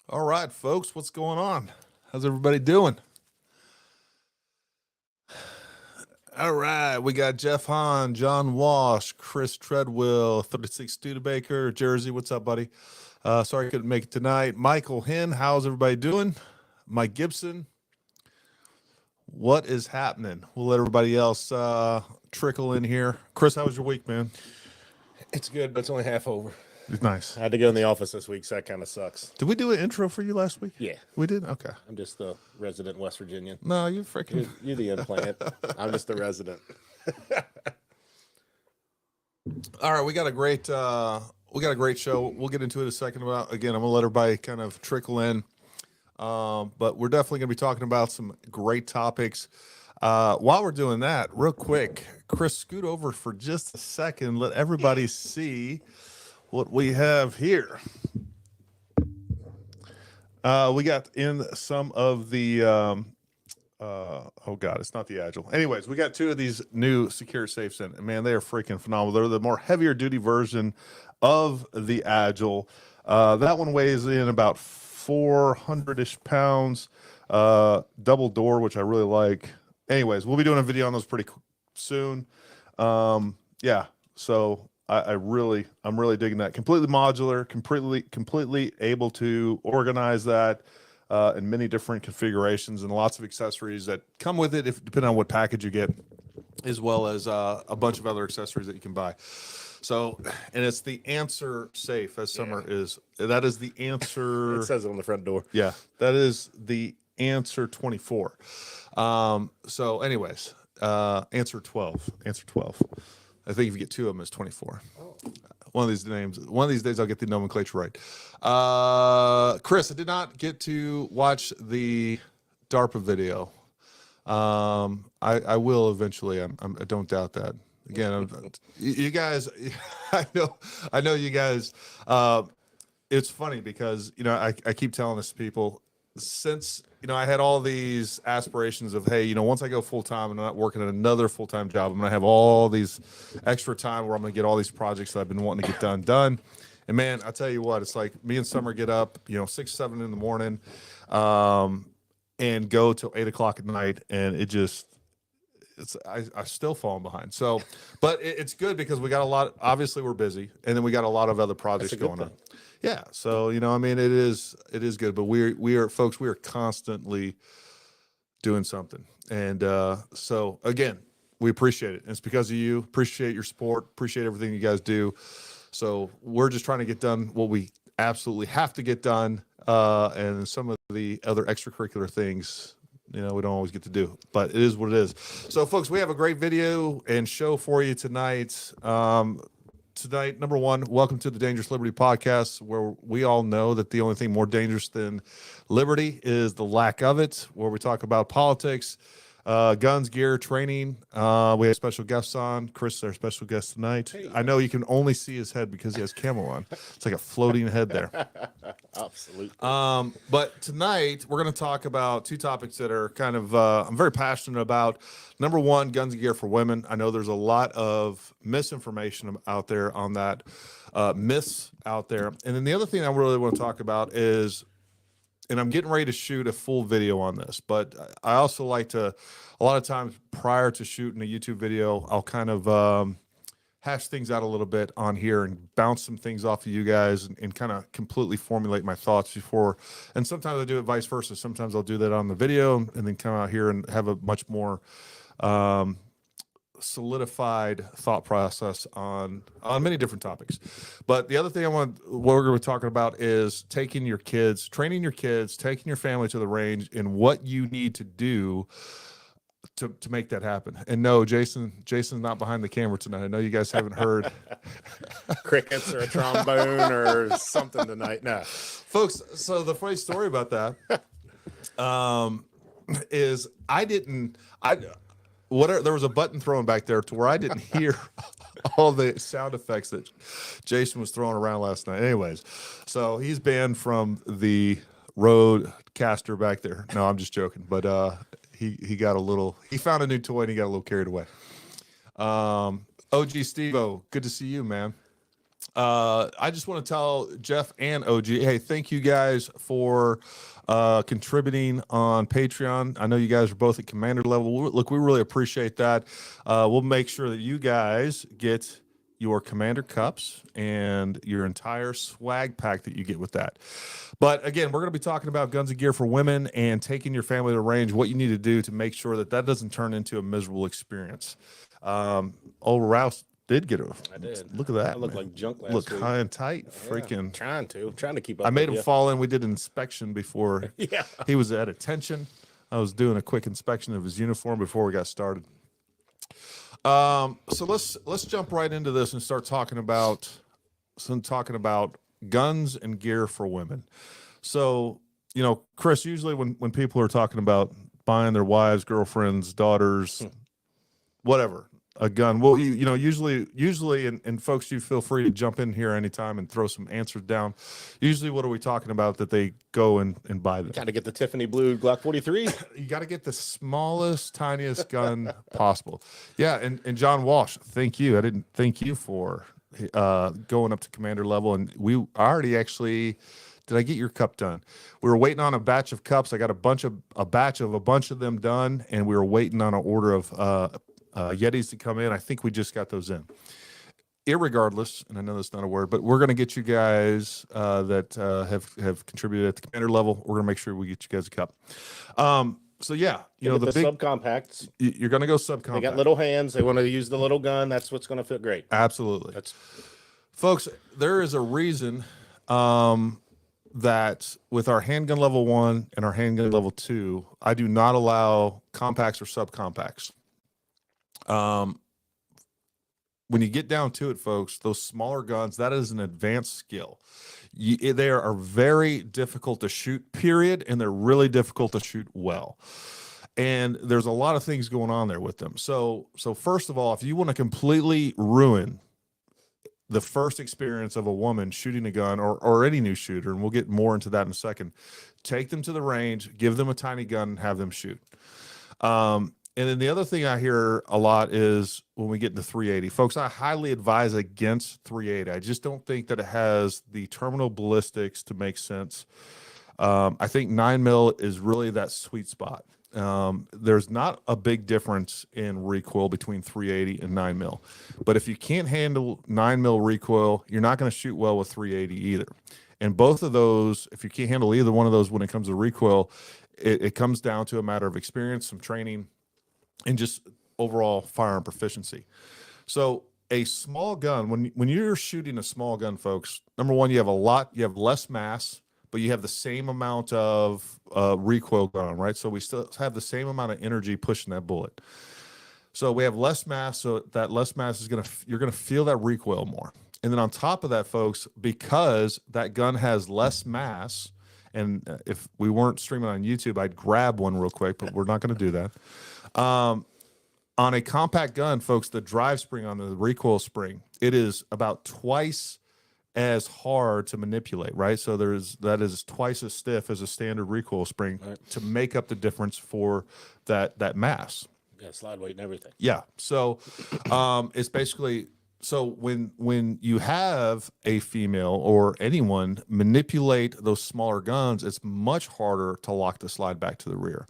All right, folks, what's going on? How's everybody doing? All right, we got Jeff Hahn, John Walsh, Chris Treadwell, 36 Studebaker, Jersey. What's up, buddy? Sorry I couldn't make it tonight. Michael Hen, how's everybody doing? Mike Gibson, what is happening? We'll let everybody else trickle in here. Chris, how was your week, man? It's good, but it's only half over. It's nice. I had to go in the office this week, so that kind of sucks. Did we do an intro for you last week? Yeah, We did? Okay. I'm just the resident West Virginian. No, you freaking. You're the implant. I'm just the resident. All right, we got a great show. We'll get into it in a second. About again, I'm gonna let everybody kind of trickle in, but we're definitely gonna be talking about some great topics. While we're doing that, real quick, Chris, scoot over for just a second. Let everybody see what we have here. We got in some of the oh god, it's not the Agile. Anyways, we got two of these new secure safes in, and man, they are freaking phenomenal. They're the more heavier duty version of the Agile. That one weighs in about 400-ish pounds. Double door, which I really like. Anyways, we'll be doing a video on those pretty soon. Yeah, so I'm really digging that. Completely modular, completely able to organize that in many different configurations and lots of accessories that come with it, if depending on what package you get, as well as a bunch of other accessories that you can buy. So, and it's the Answer safe, as Summer is. That is the Answer. It says it on the front door. Yeah, that is the Answer 24. So, anyways, Answer 12. Answer 12. I think if you get two of them, it's 24. Oh. One of these days, I'll get the nomenclature right. Chris, I did not get to watch the DARPA video. I will eventually. I don't doubt that. Again, you guys, I know you guys. It's funny because I keep telling this to people since I had all these aspirations of, hey, once I go full time and I'm not working at another full time job, I'm gonna have all these extra time where I'm gonna get all these projects that I've been wanting to get done. And man, I tell you what, it's like me and Summer get up, 6, 7 in the morning, and go till 8 o'clock at night, and I still falling behind. So, but it's good because we got a lot. Obviously, we're busy, and then we got a lot of other projects going on. Yeah, so it is good, but we are folks. We are constantly doing something, and so again, we appreciate it. And it's because of you. Appreciate your support. Appreciate everything you guys do. So we're just trying to get done what we absolutely have to get done, and some of the other extracurricular things, we don't always get to do, but it is what it is. So, folks, we have a great video and show for you tonight. Tonight, number one, welcome to the Dangerous Liberty Podcast, where we all know that the only thing more dangerous than liberty is the lack of it, where we talk about politics, guns, gear, training. We have special guests on. Chris is our special guest tonight. Hey. I know you can only see his head because he has camo on. It's like a floating head there. Absolutely. But tonight we're going to talk about two topics that are kind of I'm very passionate about. Number one, guns and gear for women. I know there's a lot of misinformation out there on that, myths out there. And then the other thing I really want to talk about is, and I'm getting ready to shoot a full video on this, but I also like to, a lot of times prior to shooting a YouTube video, I'll kind of hash things out a little bit on here and bounce some things off of you guys and kind of completely formulate my thoughts before. And sometimes I do it vice versa. Sometimes I'll do that on the video and then come out here and have a much more solidified thought process on many different topics. But the other thing what we're going to be talking about is training your kids, taking your family to the range, and what you need to do to make that happen. And no, Jason's not behind the camera tonight. I know you guys haven't heard Crickets or a trombone or something tonight. No, folks. So the funny story about that is there was a button thrown back there to where I didn't hear all the sound effects that Jason was throwing around last night. Anyways, so he's banned from the roadcaster back there. No, I'm just joking. But he found a new toy and he got a little carried away. OG Steve-O, good to see you, man. I just want to tell Jeff and OG, hey, thank you guys for contributing on Patreon. I know you guys are both at commander level. Look, we really appreciate that. We'll make sure that you guys get your commander cups and your entire swag pack that you get with that. But again, we're going to be talking about guns and gear for women and taking your family to range, what you need to do to make sure that that doesn't turn into a miserable experience. Old Rouse did get a. I did. Look at that. I looked man. like junk last Look week. high and tight. Yeah, Freaking. trying to keep up. I made with him you. fall in. We did an inspection before. Yeah. He was at attention. I was doing a quick inspection of his uniform before we got started. So let's jump right into this and start talking about guns and gear for women. So, you know, Chris, usually when people are talking about buying their wives, girlfriends, daughters, whatever, a gun, well, you know, usually, and folks, you feel free to jump in here anytime and throw some answers down. Usually, what are we talking about that they go and buy them? Got to get the Tiffany blue Glock 43. You got to get the smallest, tiniest gun possible. Yeah, and John Walsh, thank you. I didn't thank you for going up to commander level, and we already actually. Did I get your cup done? We were waiting on a batch of cups. I got a batch of a bunch of them done, and we were waiting on an order of Yetis to come in. I think we just got those in. Irregardless, and I know that's not a word, but we're going to get you guys that have contributed at the commander level. We're going to make sure we get you guys a cup. So yeah, you know, the big subcompacts. You're going to go subcompact. They got little hands. They want to use the little gun. That's what's going to fit great. Absolutely. Folks, there is a reason that with our handgun level 1 and our handgun level 2, I do not allow compacts or subcompacts. When you get down to it, folks, those smaller guns, that is an advanced skill. They are very difficult to shoot, period, and they're really difficult to shoot well. And there's a lot of things going on there with them. So first of all, if you want to completely ruin the first experience of a woman shooting a gun or any new shooter, and we'll get more into that in a second, take them to the range, give them a tiny gun, and have them shoot. And then the other thing I hear a lot is when we get into 380, folks, I highly advise against 380. I just don't think that it has the terminal ballistics to make sense. I think 9mm is really that sweet spot. There's not a big difference in recoil between 380 and 9mm, but if you can't handle 9mm recoil, you're not going to shoot well with 380 either. And both of those, if you can't handle either one of those when it comes to recoil, it comes down to a matter of experience, some training, and just overall firearm proficiency. So a small gun, when you're shooting a small gun, folks, number one, you have less mass, but you have the same amount of recoil going on, right? So we still have the same amount of energy pushing that bullet. So we have less mass, so that less mass is you're gonna feel that recoil more. And then on top of that, folks, because that gun has less mass, and if we weren't streaming on YouTube, I'd grab one real quick, but we're not gonna do that. On a compact gun, folks, the drive spring on the recoil spring, it is about twice as hard to manipulate, right? So that is twice as stiff as a standard recoil spring, right, to make up the difference for that mass. Yeah, slide weight and everything. Yeah. So it's basically, so when you have a female or anyone manipulate those smaller guns, it's much harder to lock the slide back to the rear.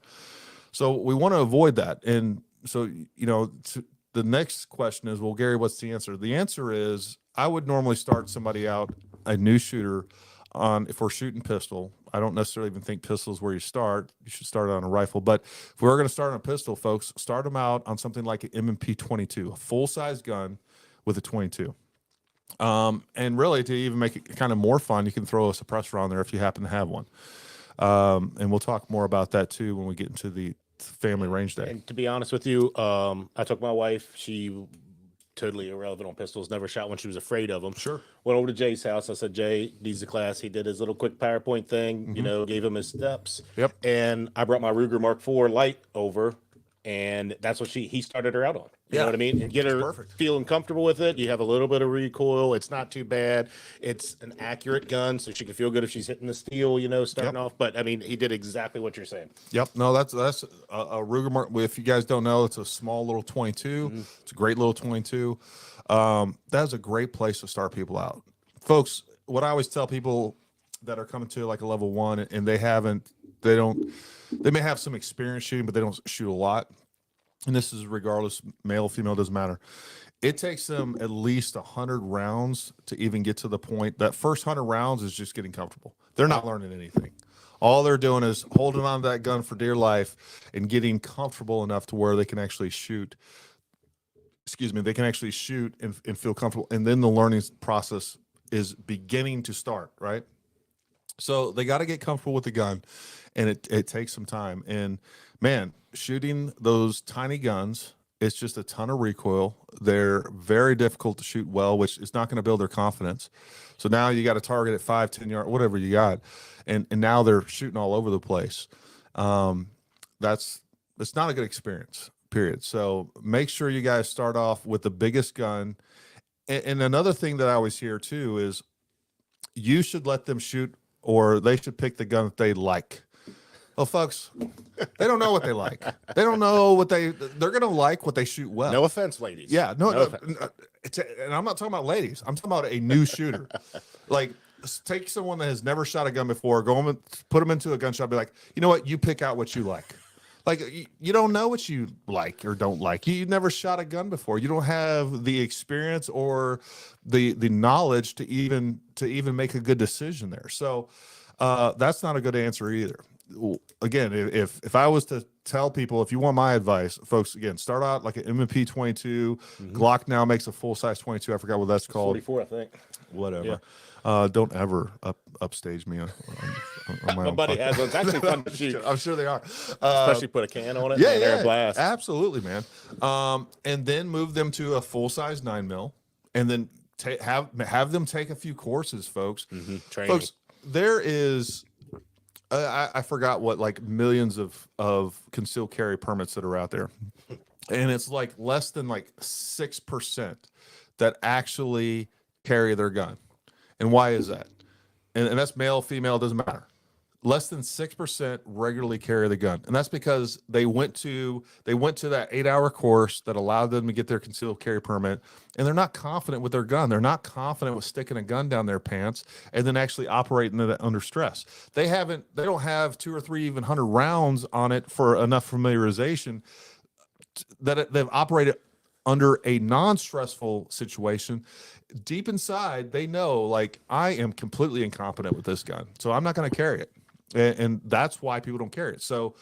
So we want to avoid that. And so, you know, the next question is, well, Gary, what's the answer? The answer is, I would normally start somebody out, a new shooter, if we're shooting pistol. I don't necessarily even think pistol is where you start. You should start on a rifle. But if we're going to start on a pistol, folks, start them out on something like an M&P 22, a full-size gun with a 22. And really, to even make it kind of more fun, you can throw a suppressor on there if you happen to have one. And we'll talk more about that too when we get into the family range day. And to be honest with you, I took my wife. She totally irrelevant on pistols, never shot when she was afraid of them. Sure. Went over to Jay's house. I said, Jay needs a class. He did his little quick PowerPoint thing, you know, gave him his steps. Yep. And I brought my Ruger Mark IV light over, and that's what he started her out on. You know what I mean? And get her feeling comfortable with it. You have a little bit of recoil. It's not too bad. It's an accurate gun, so she can feel good if she's hitting the steel, you know, starting off. But I mean, he did exactly what you're saying. Yep. No, that's a Ruger Mark. If you guys don't know, it's a small little 22. It's a great little 22. That's a great place to start people out, folks. What I always tell people that are coming to like a level 1 and they may have some experience shooting, but they don't shoot a lot. And this is regardless, male, female, doesn't matter. It takes them at least 100 rounds to even get to the point. That first 100 rounds is just getting comfortable. They're not learning anything. All they're doing is holding on to that gun for dear life and getting comfortable enough to where they can actually shoot. Excuse me, they can actually shoot and feel comfortable. And then the learning process is beginning to start, right? So they got to get comfortable with the gun, and it takes some time. And man, shooting those tiny guns, it's just a ton of recoil. They're very difficult to shoot well, which is not going to build their confidence. So now you got to target at 5, 10 yards, whatever you got. And now they're shooting all over the place. That's not a good experience, period. So make sure you guys start off with the biggest gun. And another thing that I always hear too is you should let them shoot, or they should pick the gun that they like. Well, folks, they don't know what they like. They don't know what they're going to like what they shoot well. No offense, ladies. Yeah, no offense. And I'm not talking about ladies. I'm talking about a new shooter. Like, take someone that has never shot a gun before, go and put them into a gun shop, be like, you know what? You pick out what you like. Like, you don't know what you like or don't like. You never shot a gun before. You don't have the experience or the knowledge to even make a good decision there. So that's not a good answer either. Again, if I was to tell people, if you want my advice, folks, again, start out like an M&P 22. Glock now makes a full size 22. I forgot what that's called. 44, I think. Whatever. Yeah. Don't ever upstage me on my My own buddy podcast. has one. It's actually fun to shoot. I'm sure they are. Especially put a can on it. Yeah, and they're a blast. absolutely, man. And then move them to a full size 9mm, and then have them take a few courses, folks. Training. Folks, there is. I forgot what, like, millions of concealed carry permits that are out there, and it's like less than like 6% that actually carry their gun. And why is that? And that's male, female, doesn't matter. Less than 6% regularly carry the gun, and that's because they went to that 8-hour course that allowed them to get their concealed carry permit, and they're not confident with their gun. They're not confident with sticking a gun down their pants and then actually operating it under stress. They don't have 2 or 3 even 100 rounds on it for enough familiarization that they've operated under a non-stressful situation. Deep inside, they know, like, I am completely incompetent with this gun, so I'm not going to carry it. And that's why people don't carry it. So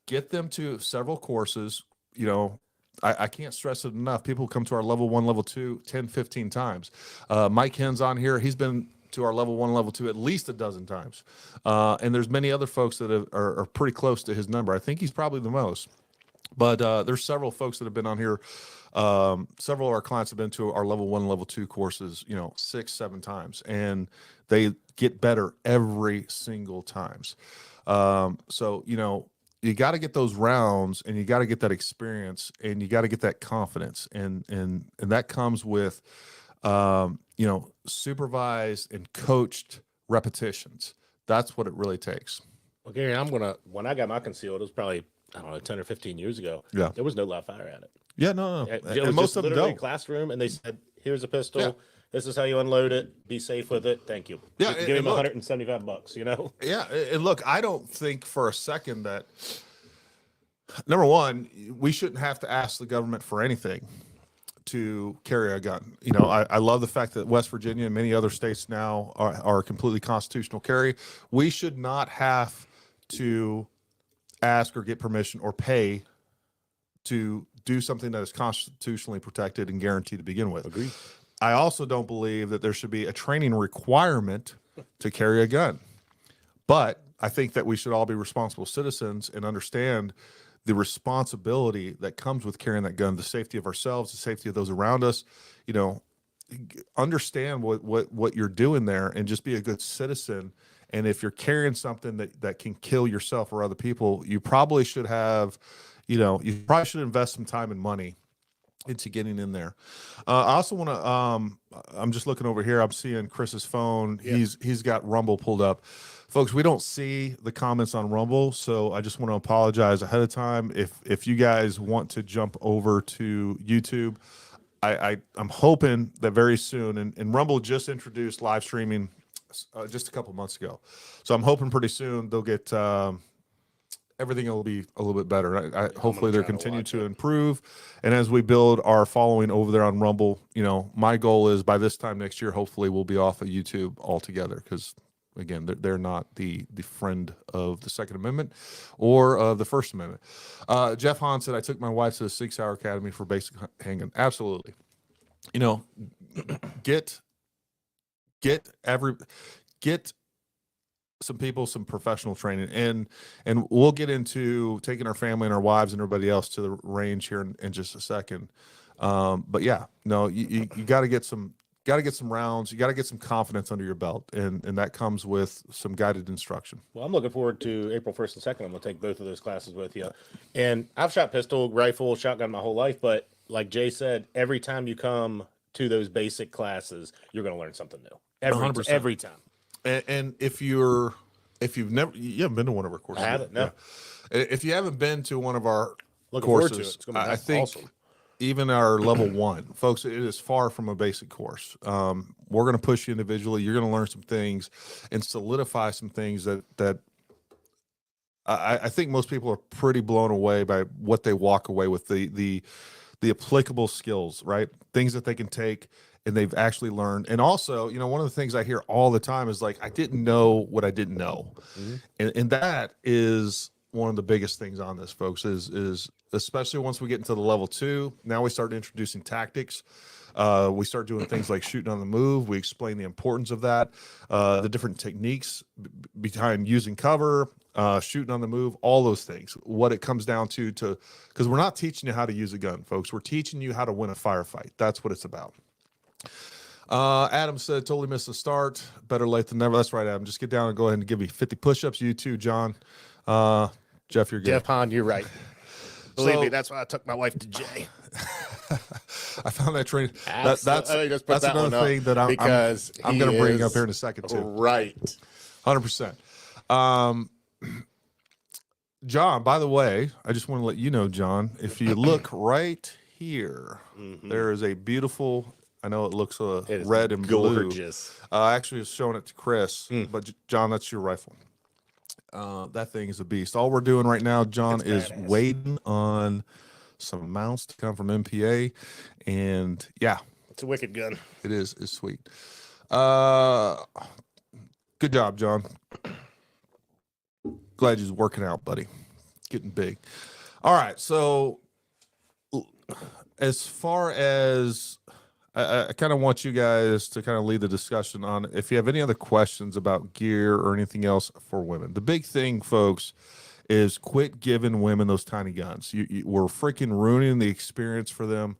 get them to several courses. You know, I can't stress it enough. People come to our level 1, level 2, 10, 15 times. Mike Hen's on here. He's been to our level 1, level 2 at least a dozen times. And there's many other folks that are pretty close to his number. I think he's probably the most. But there's several folks that have been on here. Several of our clients have been to our level 1, level 2 courses, 6, 7 times, and they get better every single times. So, you got to get those rounds, and you got to get that experience, and you got to get that confidence. And that comes with, supervised and coached repetitions. That's what it really takes. Well, Gary, when I got my concealed, it was probably, I don't know, 10 or 15 years ago. Yeah. There was no live fire at it. Yeah, no. It And was most of them literally don't. a classroom, and they said, here's a pistol. Yeah. This is how you unload it. Be safe with it. Thank you. Yeah, Give him look, $175, Yeah, and look, I don't think for a second that, number one, we shouldn't have to ask the government for anything to carry a gun. I love the fact that West Virginia and many other states now are completely constitutional carry. We should not have to ask or get permission or pay to do something that is constitutionally protected and guaranteed to begin with. Agreed. I also don't believe that there should be a training requirement to carry a gun. But I think that we should all be responsible citizens and understand the responsibility that comes with carrying that gun, the safety of ourselves, the safety of those around us. Understand what you're doing there and just be a good citizen. And if you're carrying something that can kill yourself or other people, you probably should have, you probably should invest some time and money into getting in there. I also want to, I'm just looking over here. I'm seeing Chris's phone. Yeah. He's got Rumble pulled up. Folks, we don't see the comments on Rumble, so I just want to apologize ahead of time. If you guys want to jump over to YouTube, I'm hoping that very soon, and Rumble just introduced live streaming just a couple months ago, so I'm hoping pretty soon they'll get everything will be a little bit better. Hopefully they'll continue to improve, and as we build our following over there on Rumble, my goal is by this time next year, hopefully we'll be off of YouTube altogether, because again, they're not the friend of the Second Amendment or of the First Amendment. Jeff Hahn said, I took my wife to the 6-Hour Academy for basic handgun. Absolutely. Get some people some professional training, and we'll get into taking our family and our wives and everybody else to the range here in just a second. But yeah, no, you got to get some rounds. You got to get some confidence under your belt, and that comes with some guided instruction. Well, I'm looking forward to April 1st and 2nd. I'm going to take both of those classes with you. And I've shot pistol, rifle, shotgun my whole life, but like Jay said, every time you come to those basic classes, you're going to learn something new. Every time. And if you haven't been to one of our courses. I haven't, no. Yeah. If you haven't been to one of our Looking courses, forward to it. It's gonna be I think awesome. Even our level 1, folks, it is far from a basic course. We're going to push you individually. You're going to learn some things and solidify some things that I think most people are pretty blown away by what they walk away with, the applicable skills, right? Things that they can take and they've actually learned. And also, one of the things I hear all the time is like, I didn't know what I didn't know. Mm-hmm. And that is one of the biggest things on this, folks, is especially once we get into the level 2, now we start introducing tactics. We start doing things like shooting on the move. We explain the importance of that, the different techniques behind using cover, shooting on the move, all those things. What it comes down to, because we're not teaching you how to use a gun, folks. We're teaching you how to win a firefight. That's what it's about. Adam said, totally missed the start. Better late than never. That's right, Adam. Just get down and go ahead and give me 50 push-ups. You too, John. Jeff, you're good. Jeff Hahn, you're right. Believe me, that's why I took my wife to Jay. I found that training. That's another thing that I'm going to bring up here in a second too. Right. 100%. John, by the way, I just want to let you know, John, if you look right here, there is a beautiful, I know it looks red and gorgeous. Blue. I actually was showing it to Chris, but John, that's your rifle. That thing is a beast. All we're doing right now, John, is waiting on some mounts to come from MPA, and yeah, it's a wicked gun. It is. It's sweet. Good job, John. Glad you're working out, buddy. Getting big. All right. So, as far as I kind of want you guys to kind of lead the discussion on if you have any other questions about gear or anything else for women. The big thing, folks, is quit giving women those tiny guns. We're freaking ruining the experience for them.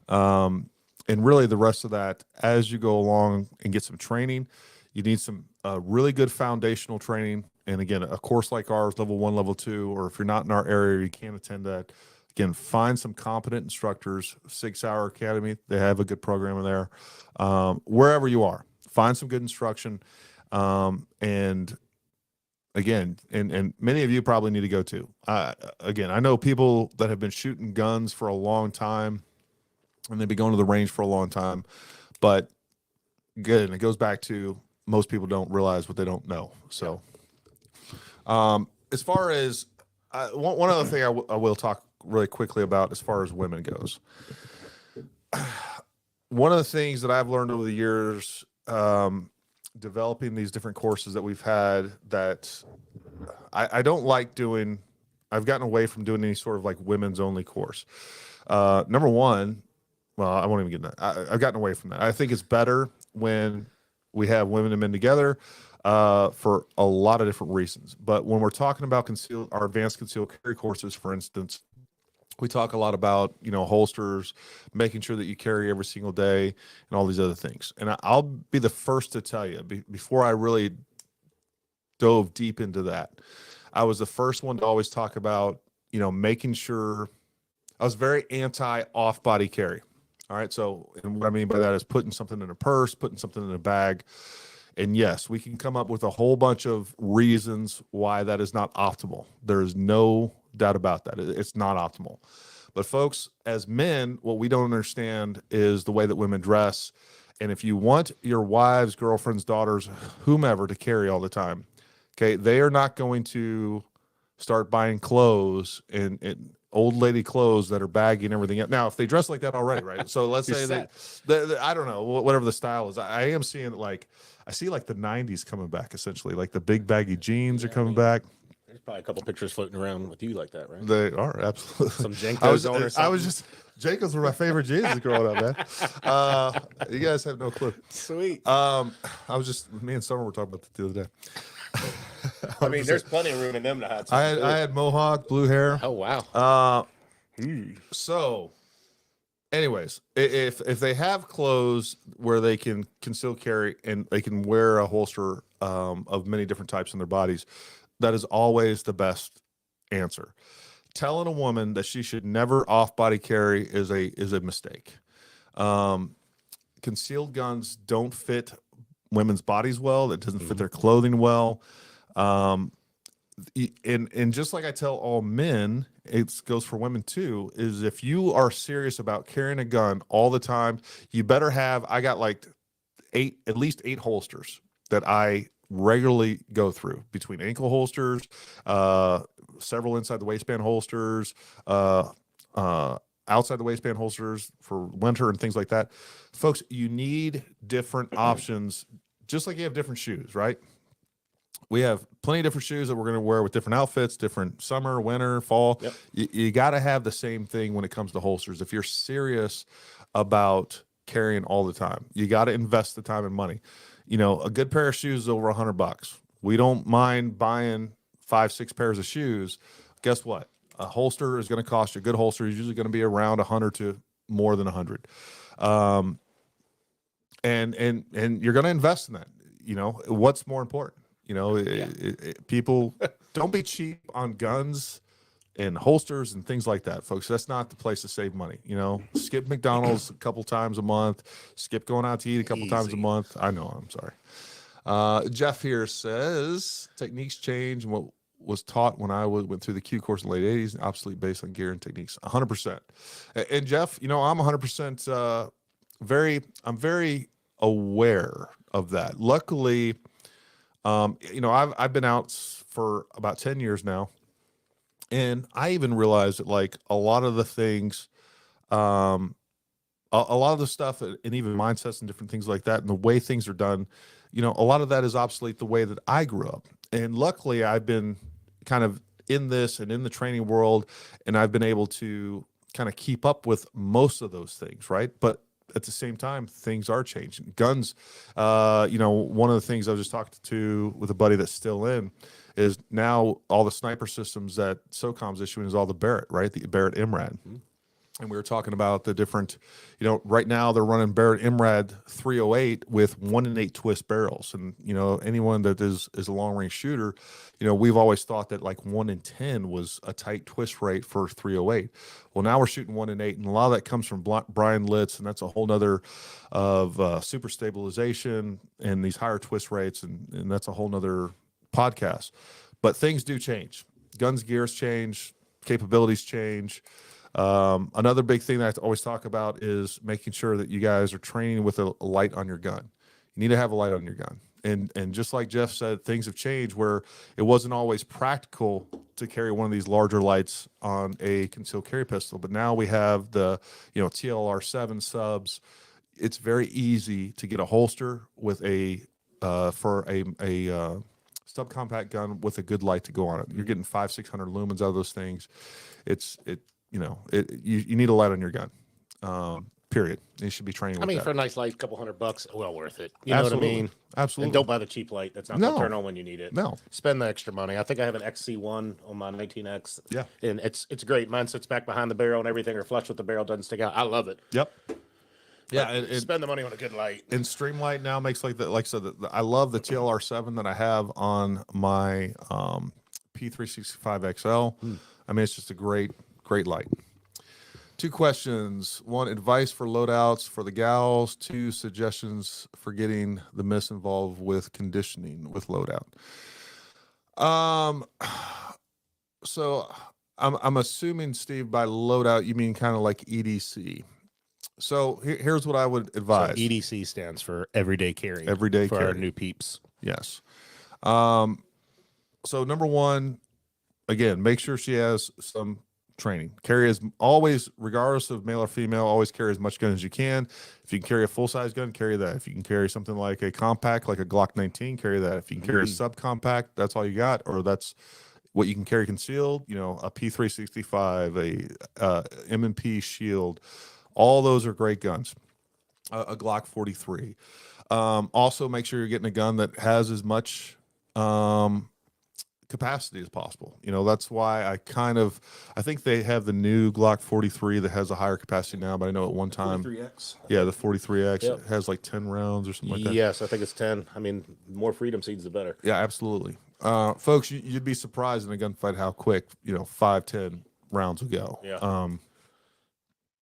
And really the rest of that, as you go along and get some training, you need some really good foundational training. And again, a course like ours, level 1, level 2, or if you're not in our area, you can't attend that. Again, find some competent instructors. 6-Hour Academy, they have a good program in there. Wherever you are, find some good instruction. And again, and many of you probably need to go too. Again, I know people that have been shooting guns for a long time, and they've been going to the range for a long time. But good, and it goes back to most people don't realize what they don't know. So, as far as one other thing, I will talk really quickly about as far as women goes. One of the things that I've learned over the years, developing these different courses that we've had, that I don't like doing. I've gotten away from doing any sort of like women's only course. Number one, well, I won't even get into that. I've gotten away from that. I think it's better when we have women and men together for a lot of different reasons. But when we're talking about our advanced concealed carry courses, for instance, we talk a lot about, holsters, making sure that you carry every single day and all these other things. And I'll be the first to tell you, before I really dove deep into that, I was the first one to always talk about, making sure. I was very anti off-body carry. All right. So, and what I mean by that is putting something in a purse, putting something in a bag. And yes, we can come up with a whole bunch of reasons why that is not optimal. There is no doubt about that. It's not optimal. But folks, as men, what we don't understand is the way that women dress. And if you want your wives, girlfriends, daughters, whomever to carry all the time, okay, they are not going to start buying clothes and old lady clothes that are baggy and everything else. Now, if they dress like that already, right? So let's say I don't know, whatever the style is. I am seeing I see like the 90s coming back, essentially. Like the big baggy jeans are coming back. There's probably a couple pictures floating around with you like that, right? They are, absolutely. Some Jenkos on or something. I was just, Jenkos were my favorite jeans growing up, man. You guys have no clue. Sweet. Me and Summer were talking about that the other day. I mean, there's plenty of room in them to hide something. I had mohawk, blue hair. Oh, wow. So anyways, if they have clothes where they can conceal carry and they can wear a holster of many different types in their bodies, that is always the best answer. Telling a woman that she should never off-body carry is a mistake. Concealed guns don't fit women's bodies well. It doesn't fit their clothing well. And just like I tell all men, it goes for women too, is if you are serious about carrying a gun all the time, you better have, I got like at least eight holsters that I regularly go through, between ankle holsters, several inside the waistband holsters, outside the waistband holsters for winter and things like that. Folks, you need different options, just like you have different shoes, right? We have plenty of different shoes that we're going to wear with different outfits, different summer, winter, fall. Yep. You got to have the same thing when it comes to holsters. If you're serious about carrying all the time, you got to invest the time and money. You know, a good pair of shoes is over $100. We don't mind buying 5-6 pairs of shoes. Guess what? A holster is going to cost you. A good holster is usually going to be around 100 to more than 100. And you're going to invest in that. You know, what's more important? You know, people don't be cheap on guns and holsters and things like that, folks. That's not the place to save money. You know, skip McDonald's a couple times a month, skip going out to eat a couple times a month. I know, I'm sorry. Jeff here says techniques change and what was taught when I went through the Q course in the late 80s, obsolete based on gear and techniques. 100%. And Jeff, you know, I'm 100% I'm very aware of that. Luckily, you know, I've been out for about 10 years now, and I even realized that like a lot of the things, a lot of the stuff and even mindsets and different things like that, and the way things are done, you know, a lot of that is obsolete the way that I grew up. And luckily I've been kind of in this and in the training world, and I've been able to kind of keep up with most of those things. Right. But at the same time, things are changing. Guns, you know, one of the things I was just talking to with a buddy that's still in is now all the sniper systems that SOCOM's issuing is all the Barrett, right? The Barrett MRAD. And we were talking about the different, you know, right now they're running Barrett MRAD 308 with 1 in 8 twist barrels. And, you know, anyone that is a long range shooter, you know, we've always thought that like 1 in 10 was a tight twist rate for 308. Well, now we're shooting 1 in 8, and a lot of that comes from Brian Litz, and that's a whole nother of super stabilization and these higher twist rates. And that's a whole nother podcast. But things do change. Guns, gears change, capabilities change. Another big thing that I always talk about is making sure that you guys are training with a light on your gun. You need to have a light on your gun. And just like Jeff said, things have changed where it wasn't always practical to carry one of these larger lights on a concealed carry pistol. But now we have the, you know, TLR7 subs. It's very easy to get a holster with for a subcompact gun with a good light to go on it. You're getting 500-600 lumens out of those things. You know, you need a light on your gun. Period. You should be training with that. For a nice light, couple $100, well worth it. You know what I mean? Absolutely. And don't buy the cheap light. That's not going to turn on when you need it. No. Spend the extra money. I think I have an XC1 on my 19X. Yeah. And it's great. Mine sits back behind the barrel and everything are flush with the barrel, doesn't stick out. I love it. Yep. Yeah, spend the money on a good light. And Streamlight now makes like I said, I love the TLR7 that I have on my P365 XL. I mean, it's just a great light. 2 questions. 1, advice for loadouts for the gals. 2, suggestions for getting the miss involved with conditioning with loadout. So I'm assuming, Steve, by loadout you mean kind of like EDC. So here's what I would So advise. EDC stands for everyday carry. Everyday for carry. our new peeps. Yes. So number one, again, make sure she has some training. Carry as always, regardless of male or female, always carry as much gun as you can. If you can carry a full-size gun, carry that. If you can carry something like a compact, like a Glock 19, carry that. If you can carry a subcompact, that's all you got, or that's what you can carry concealed, you know, a P365, a M&P Shield, all those are great guns. A Glock 43. Also, make sure you're getting a gun that has as much capacity as possible. You know, that's why I think they have the new Glock 43 that has a higher capacity now, but I know at one time, 43X. yeah, the 43X Yep. has like 10 rounds or something like that. Yes, I think it's 10. I mean, more freedom seeds, the better. Yeah, absolutely. Folks, you'd be surprised in a gunfight how quick, you know, 5-10 rounds will go. Yeah.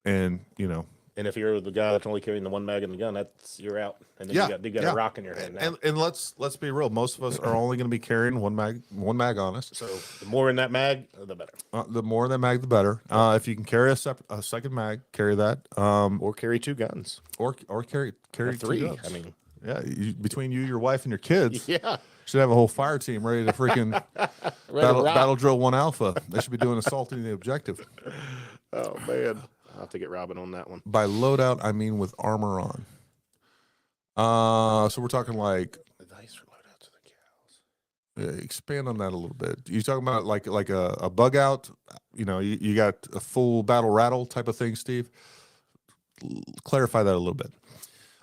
And you know, And if you're the guy that's only carrying the one mag in the gun, you're out. And then you got a rock in your hand now. and let's be real. Most of us are only going to be carrying one mag on us. So the more in that mag, the better. The more in that mag, the better. If you can carry a second mag, carry that. Or carry two guns. Or carry Or two three. guns. I mean, yeah, between you, your wife, and your kids, yeah. should have a whole fire team ready to freaking battle drill 1 Alpha. They should be doing assaulting the objective. Oh man, I'll have to get Robin on that one. By loadout, I mean with armor on. So we're talking like Advice for loadouts of the cows. expand on that a little bit. You talking about like a bug out? You know, you got a full battle rattle type of thing, Steve. Clarify that a little bit.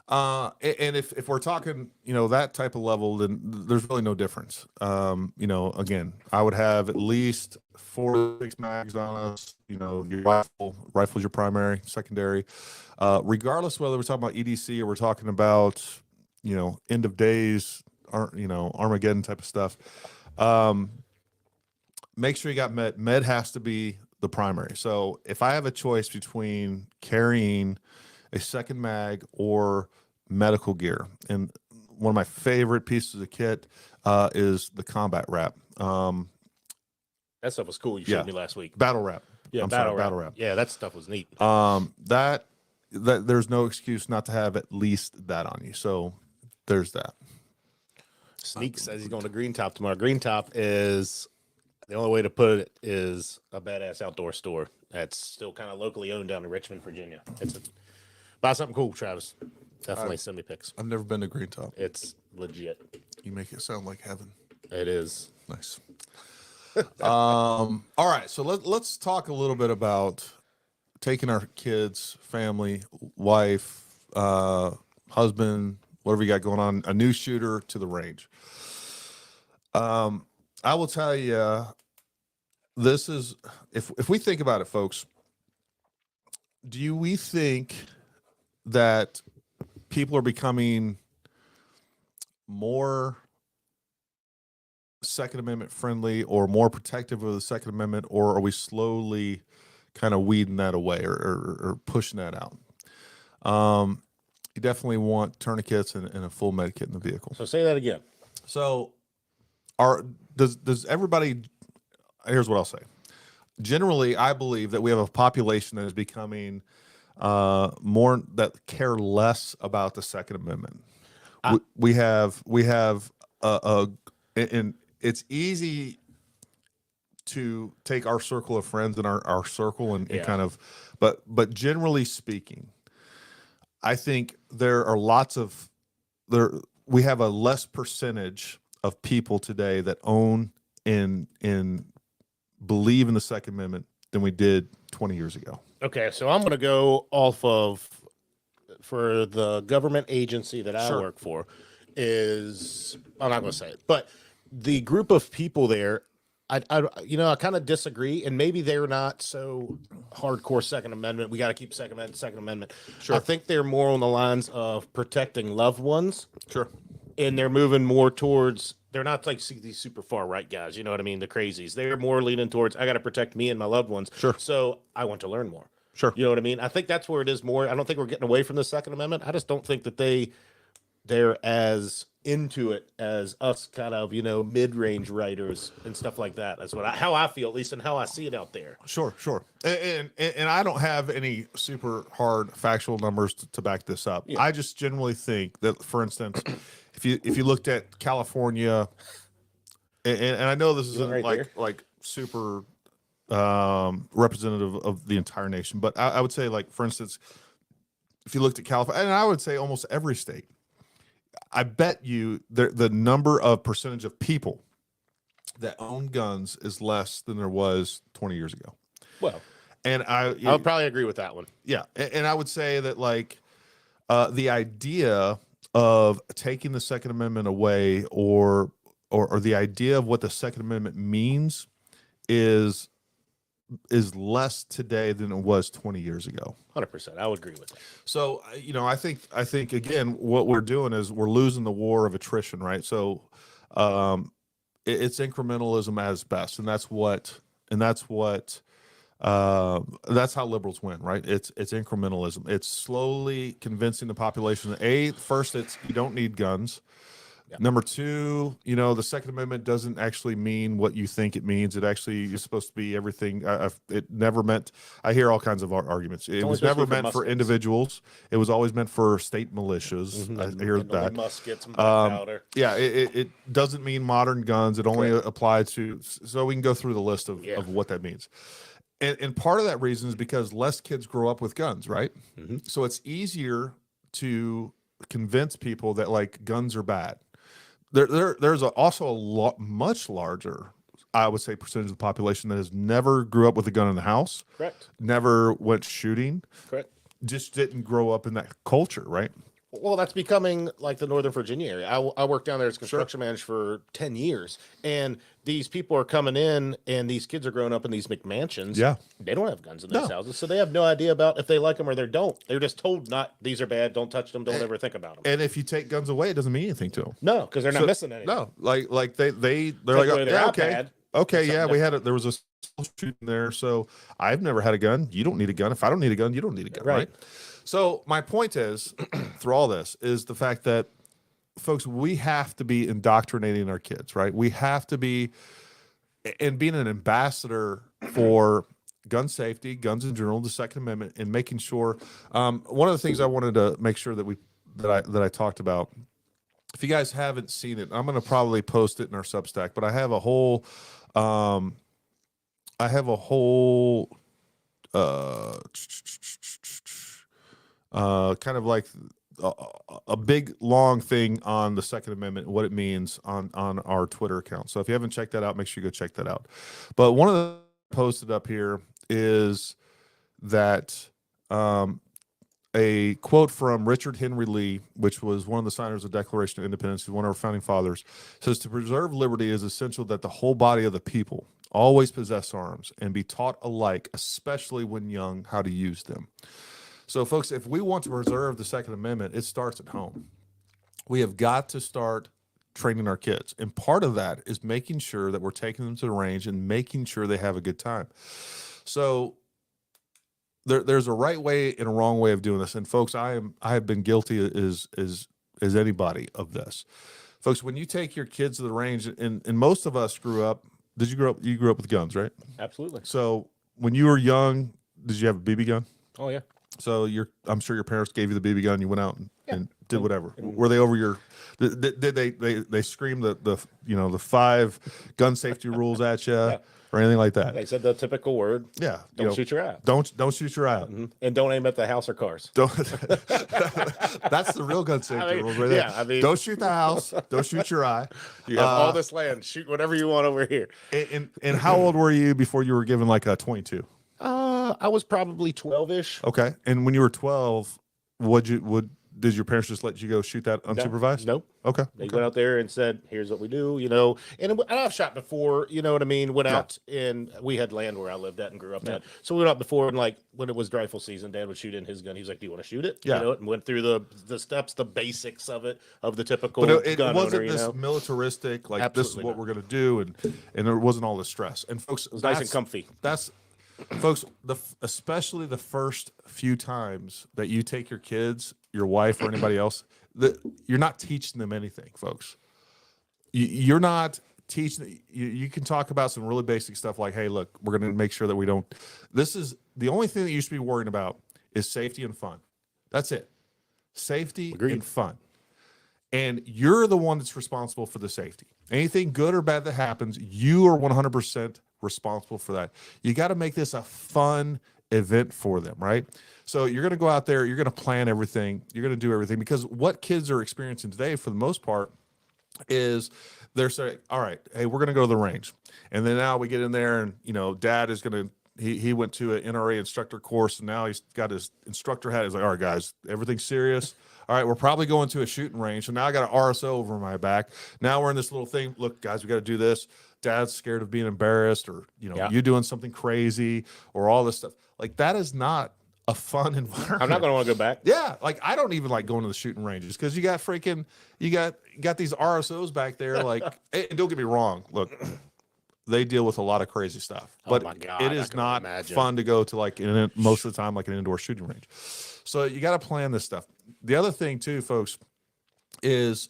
And if we're talking, you know, that type of level, then there's really no difference. You know, again, I would have at least 4 to 6 mags on us. You know, your rifle's your primary, secondary. Regardless whether we're talking about EDC or we're talking about, you know, end of days, you know, Armageddon type of stuff. Make sure you got med. Med has to be the primary. So if I have a choice between carrying a second mag or medical gear, and one of my favorite pieces of kit is the combat wrap. That stuff was cool. You showed me last week. Battle wrap. Yeah, battle wrap. Yeah, that stuff was neat. That there's no excuse not to have at least that on you. So there's that. Sneak says he's going to Green Top tomorrow. Green Top is, the only way to put it is, a badass outdoor store that's still kind of locally owned down in Richmond, Virginia. Buy something cool, Travis. Definitely send me pics. I've never been to Green Top. It's legit. You make it sound like heaven. It is. Nice. All right, so let's talk a little bit about taking our kids, family, wife, husband, whatever you got going on, a new shooter to the range. I will tell you, this is, if we think about it, folks, do we think that people are becoming more Second Amendment friendly or more protective of the Second Amendment, or are we slowly kind of weeding that away or pushing that out? You definitely want tourniquets and a full med kit in the vehicle. So say that again. So does everybody, here's what I'll say. Generally, I believe that we have a population that is becoming more, that care less about the Second Amendment. We have and it's easy to take our circle of friends and our circle and kind of, but generally speaking, I think there are we have a less percentage of people today that own and believe in the Second Amendment than we did 20 years ago. Okay, so I'm going to go off of, for the government agency that I work for, is, I'm not going to say it, but the group of people there, I kind of disagree, and maybe they're not so hardcore Second Amendment. We got to keep Second Amendment. Sure. I think they're more on the lines of protecting loved ones. Sure. And they're moving more towards, they're not like these super far right guys, you know what I mean? The crazies. They're more leaning towards, I got to protect me and my loved ones. Sure. So I want to learn more. Sure. You know what I mean? I think that's where it is more. I don't think we're getting away from the Second Amendment. I just don't think that they they're as into it as us kind of, mid-range writers and stuff like that. That's how I feel, at least, and how I see it out there. Sure. And I don't have any super hard factual numbers to back this up. Yeah. I just generally think that, for instance, if you looked at California, and I know this isn't right like super representative of the entire nation, but I would say, like, for instance, if you looked at California, and I would say almost every state, I bet you the number of percentage of people that own guns is less than there was 20 years ago. Well, and I would probably agree with that one. Yeah. And I would say that, like, the idea of taking the Second Amendment away, or the idea of what the Second Amendment means is less today than it was 20 years ago. 100%. I would agree with that. So, I think again, what we're doing is we're losing the war of attrition, right? So, it's incrementalism at its best, and that's how liberals win, right? It's incrementalism. It's slowly convincing the population that, first, you don't need guns. Yeah. Number two, the Second Amendment doesn't actually mean what you think it means. It actually is supposed to be everything. It never meant. I hear all kinds of arguments. It was never meant for individuals. It was always meant for state militias. I hear that. Muskets and powder. Yeah, it doesn't mean modern guns. It only applies to. So we can go through the list of what that means. And part of that reason is because less kids grow up with guns, right? Mm-hmm. So it's easier to convince people that, like, guns are bad. There's also a much larger, I would say, percentage of the population that has never grew up with a gun in the house. Correct. Never went shooting. Correct. Just didn't grow up in that culture, right? Well, that's becoming like the Northern Virginia area. I worked down there as construction manager for 10 years, and these people are coming in, and these kids are growing up in these McMansions. Yeah. They don't have guns in those houses, so they have no idea about if they like them or they don't. They're just told these are bad, don't touch them, don't ever think about them. And if you take guns away, it doesn't mean anything to them. No, because they're not missing anything. No, like they're like, okay, there was a shooting there, so I've never had a gun. You don't need a gun. If I don't need a gun, you don't need a gun, right? So my point is, through all this, is the fact that, folks, we have to be indoctrinating our kids, right? We have to be, and being an ambassador for gun safety, guns in general, the Second Amendment, and making sure. One of the things I wanted to make sure that I talked about. If you guys haven't seen it, I'm going to probably post it in our Substack, but I have a whole, kind of like a big long thing on the Second Amendment, what it means on our Twitter account. So if you haven't checked that out, make sure you go check that out. But one of the posted up here is that a quote from Richard Henry Lee, which was one of the signers of the Declaration of Independence, who's one of our founding fathers, says, "To preserve liberty is essential that the whole body of the people always possess arms and be taught alike, especially when young, how to use them." So, folks, if we want to preserve the Second Amendment, it starts at home. We have got to start training our kids. And part of that is making sure that we're taking them to the range and making sure they have a good time. So there's a right way and a wrong way of doing this. And, folks, I have been guilty as anybody of this. Folks, when you take your kids to the range, and most of us grew up, you grew up with guns, right? Absolutely. So when you were young, did you have a BB gun? Oh, yeah. So I'm sure your parents gave you the BB gun. You went out and did whatever. Were they over your? Did they scream the 5 gun safety rules at you or anything like that? They said the typical word. Yeah. Don't shoot your eye out. Don't shoot your eye out. Mm-hmm. And don't aim at the house or cars. Don't. That's the real gun safety rules right there. Yeah, don't shoot the house. Don't shoot your eye. You have all this land. Shoot whatever you want over here. And how old were you before you were given like a 22? I was probably 12-ish. Okay. And when you were 12, did your parents just let you go shoot that unsupervised? No. Okay. They went out there and said, "Here's what we do," and I've shot before, you know what I mean? Went out, and we had land where I lived at and grew up at. So we went out before, and like when it was rifle season, Dad would shoot in his gun. He was like, "Do you want to shoot it?" Yeah. And went through the steps, the basics of the typical But it gun wasn't owner, this militaristic, like, Absolutely this is what we're going to do. And there wasn't all this stress. And, folks, it was nice and comfy. Folks, especially the first few times that you take your kids, your wife, or anybody else, you're not teaching them anything, folks. You're not teaching. You can talk about some really basic stuff like, hey, look, we're going to make sure that we don't. This is the only thing that you should be worrying about is safety and fun. That's it. Safety and fun. And you're the one that's responsible for the safety. Anything good or bad that happens, you are 100% responsible for that. You got to make this a fun event for them, right? So you're going to go out there, you're going to plan everything, you're going to do everything, because what kids are experiencing today, for the most part, is they're saying, all right, hey, we're going to go to the range. And then now we get in there and, you know, dad is going to, he went to an NRA instructor course, and now he's got his instructor hat. He's like, all right, guys, everything's serious. All right, we're probably going to a shooting range. So now I got an RSO over my back. Now we're in this little thing. Look, guys, we got to do this. Dad's scared of being embarrassed, or, you know, you doing something crazy, or all this stuff. Like, that is not a fun environment. I'm not going to want to go back. Yeah. Like, I don't even like going to the shooting ranges, because you got these RSOs back there. Like, and don't get me wrong. Look, they deal with a lot of crazy stuff, but my God, it is not fun to go to, like, most of the time, like an indoor shooting range. So you got to plan this stuff. The other thing too, folks, is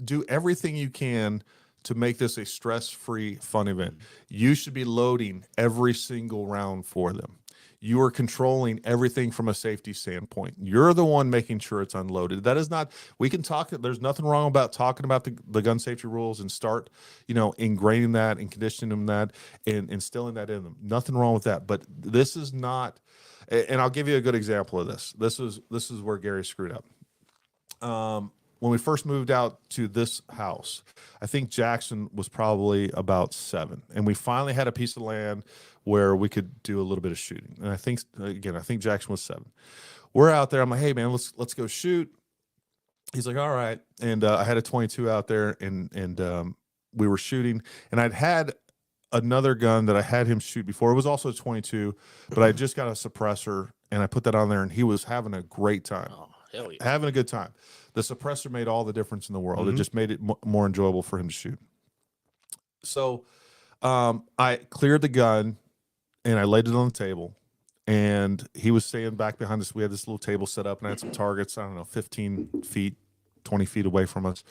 do everything you can to make this a stress-free, fun event. You should be loading every single round for them. You are controlling everything from a safety standpoint. You're the one making sure it's unloaded. That is not, we can talk, there's nothing wrong about talking about the gun safety rules and start, you know, ingraining that and conditioning them that and instilling that in them. Nothing wrong with that. But this is not, and I'll give you a good example of this. This is where Gary screwed up. When we first moved out to this house, I think Jackson was probably about 7, and we finally had a piece of land where we could do a little bit of shooting. And I think Jackson was 7. We're out there. I'm like, hey man, let's go shoot. He's like, all right. And I had a 22 out there, and we were shooting, and I'd had another gun that I had him shoot before. It was also a 22, but I just got a suppressor, and I put that on there, and he was having a great time. Oh, hell yeah. Having a good time. The suppressor made all the difference in the world. It just made it more enjoyable for him to shoot. So I cleared the gun, and I laid it on the table, and he was staying back behind us. We had this little table set up, and I had some targets, I don't know, 15 feet, 20 feet away from us.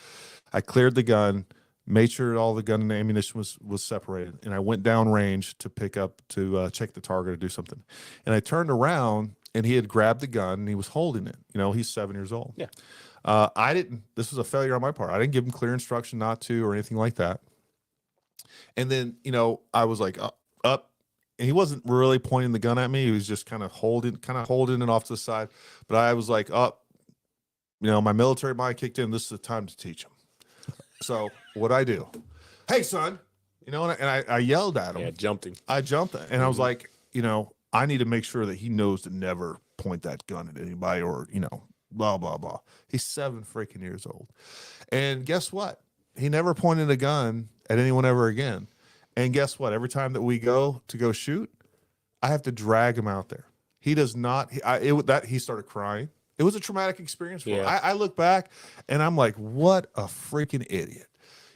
I cleared the gun, made sure all the gun and ammunition was separated, and I went down range to check the target or do something. And I turned around, and he had grabbed the gun, and he was holding it. You know, he's 7 years old. Yeah. This was a failure on my part. I didn't give him clear instruction not to or anything like that. And then, you know, I was like, up. And he wasn't really pointing the gun at me. He was just kind of holding it off to the side. But I was like, up. You know, my military mind kicked in. This is the time to teach him. So what I do? Hey, son. You know, and I yelled at him. Yeah, jumped him. I jumped, and I was like, you know, I need to make sure that he knows to never point that gun at anybody, or, you know, blah, blah, blah. He's 7 freaking years old. And guess what? He never pointed a gun at anyone ever again. And guess what? Every time that we go shoot, I have to drag him out there. He does not, he started crying. It was a traumatic experience for him. I look back, and I'm like, what a freaking idiot.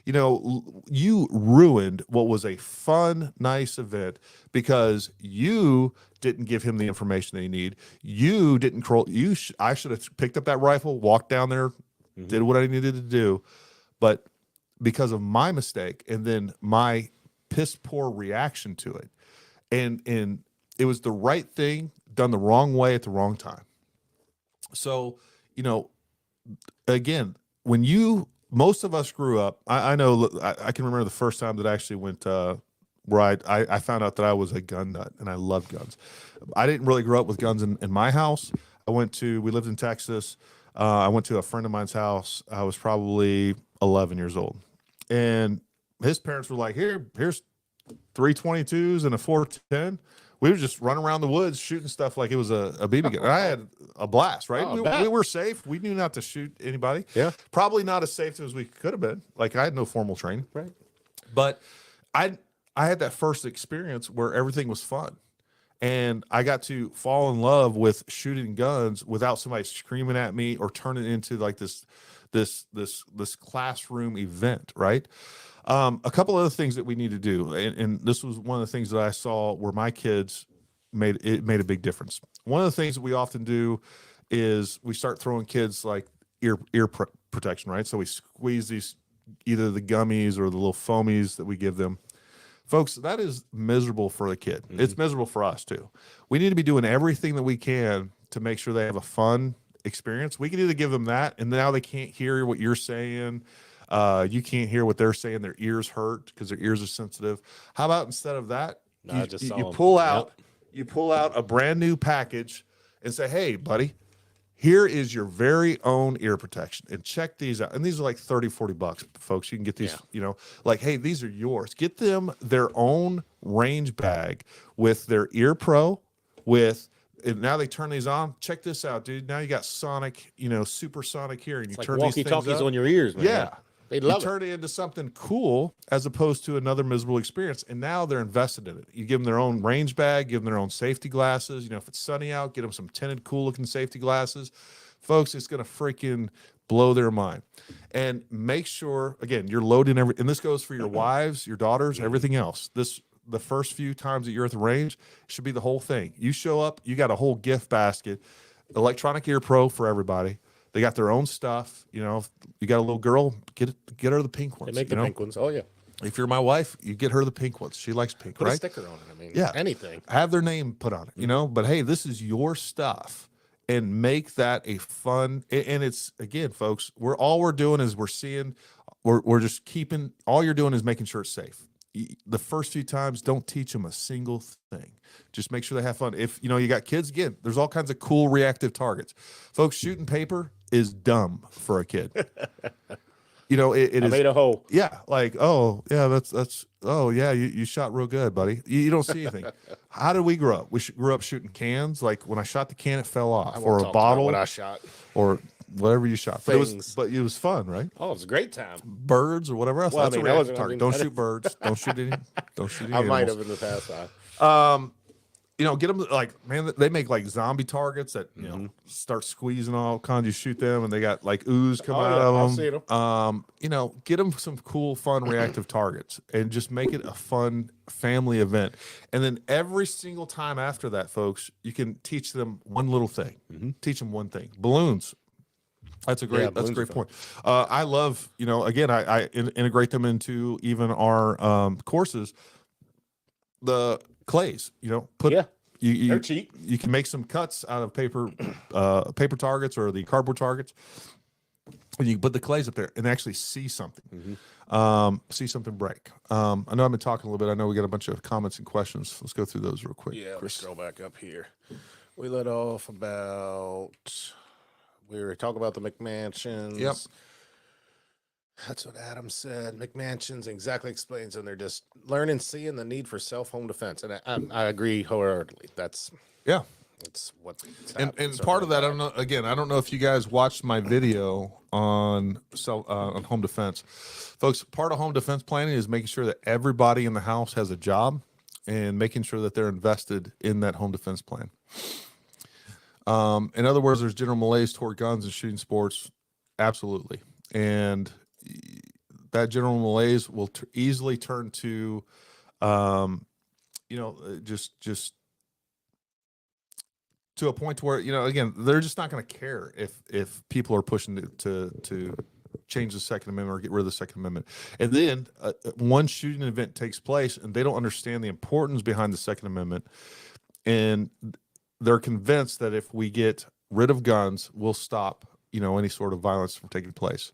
You know, you ruined what was a fun, nice event because you didn't give him the information they need. You didn't I should have picked up that rifle, walked down there, did what I needed to do. But because of my mistake, and then my piss poor reaction to it, and it was the right thing done the wrong way at the wrong time. So, you know, again, most of us grew up, I know, I can remember the first time that I actually went where I found out that I was a gun nut, and I love guns. I didn't really grow up with guns in my house. We lived in Texas. I went to a friend of mine's house. I was probably 11 years old, and his parents were like, here's 322s and a 410. We would just run around the woods shooting stuff like it was a BB gun. I had a blast, right? We were safe. We knew not to shoot anybody. Yeah. Probably not as safe as we could have been. Like, I had no formal training. Right. But I had that first experience where everything was fun. And I got to fall in love with shooting guns without somebody screaming at me or turning it into like this classroom event, right? A couple other things that we need to do, and this was one of the things that I saw where my kids made a big difference. One of the things that we often do is we start throwing kids like protection, right? So we squeeze these, either the gummies or the little foamies that we give them. Folks, that is miserable for the kid. It's miserable for us too. We need to be doing everything that we can to make sure they have a fun experience. We can either give them that, and now they can't hear what you're saying. You can't hear what they're saying. Their ears hurt because their ears are sensitive. How about instead of that, you pull out a brand new package and say, hey, buddy, here is your very own ear protection, and check these out. And these are like 30, 40 bucks, folks. You can get these, like, hey, these are yours. Get them their own range bag with their ear pro, and now they turn these on. Check this out, dude. Now you got sonic, supersonic hearing. You turn these things walkie-talkies up on your ears, man. Yeah. They love turn it into something cool as opposed to another miserable experience. And now they're invested in it. You give them their own range bag, give them their own safety glasses. If it's sunny out, get them some tinted, cool looking safety glasses. Folks, it's going to freaking blow their mind. And make sure, again, you're loading and this goes for your wives, your daughters, everything else. The first few times that you're at the range should be the whole thing. You show up, you got a whole gift basket, electronic ear pro for everybody. They got their own stuff. You got a little girl, get her the pink ones. They make the pink ones. Oh, yeah. If you're my wife, you get her the pink ones. She likes pink, Put right? a sticker on it. Anything. Have their name put on it, But hey, this is your stuff, and make that a fun. And it's, again, folks, all we're doing is we're just keeping. All you're doing is making sure it's safe. The first few times, don't teach them a single thing. Just make sure they have fun. If you got kids, again, there's all kinds of cool reactive targets. Folks, shooting paper is dumb for a kid. It is. Made a hole. Yeah, like, oh yeah, that's oh yeah, you shot real good, buddy. You don't see anything. How did we grow up? We grew up shooting cans. Like when I shot the can, it fell off, or a bottle. What I shot, or whatever you shot. But it was fun, right? Oh, it was a great time. Birds or whatever else. Well, that's a reactive target. Don't shoot birds. Don't shoot any. Don't shoot any. I might have in the past. Get them, like, man, they make like zombie targets that start squeezing all kinds. You shoot them and they got like ooze coming out of them. I've seen them. Get them some cool, fun reactive targets and just make it a fun family event. And then every single time after that, folks, you can teach them one little thing. Teach them one thing. Balloons. That's a great point. I love, again, I integrate them into even our courses. The clays, they're cheap. You can make some cuts out of paper targets or the cardboard targets, and you can put the clays up there and actually see something, see something break. I know I've been talking a little bit. I know we got a bunch of comments and questions. Let's go through those real quick. Yeah, let's scroll back up here. We let off about, we were talking about the McMansions. Yep. That's what Adam said. McMansions exactly explains, and they're just learning, seeing the need for self-home defense. And I agree wholeheartedly. That's what. And part of that, I don't know. Again, I don't know if you guys watched my video on home defense, folks. Part of home defense planning is making sure that everybody in the house has a job, and making sure that they're invested in that home defense plan. In other words, there's general malaise toward guns and shooting sports, absolutely, and that general malaise will easily turn to, just to a point where, again, they're just not going to care if people are pushing to change the Second Amendment or get rid of the Second Amendment. And then one shooting event takes place and they don't understand the importance behind the Second Amendment. And they're convinced that if we get rid of guns, we'll stop, any sort of violence from taking place.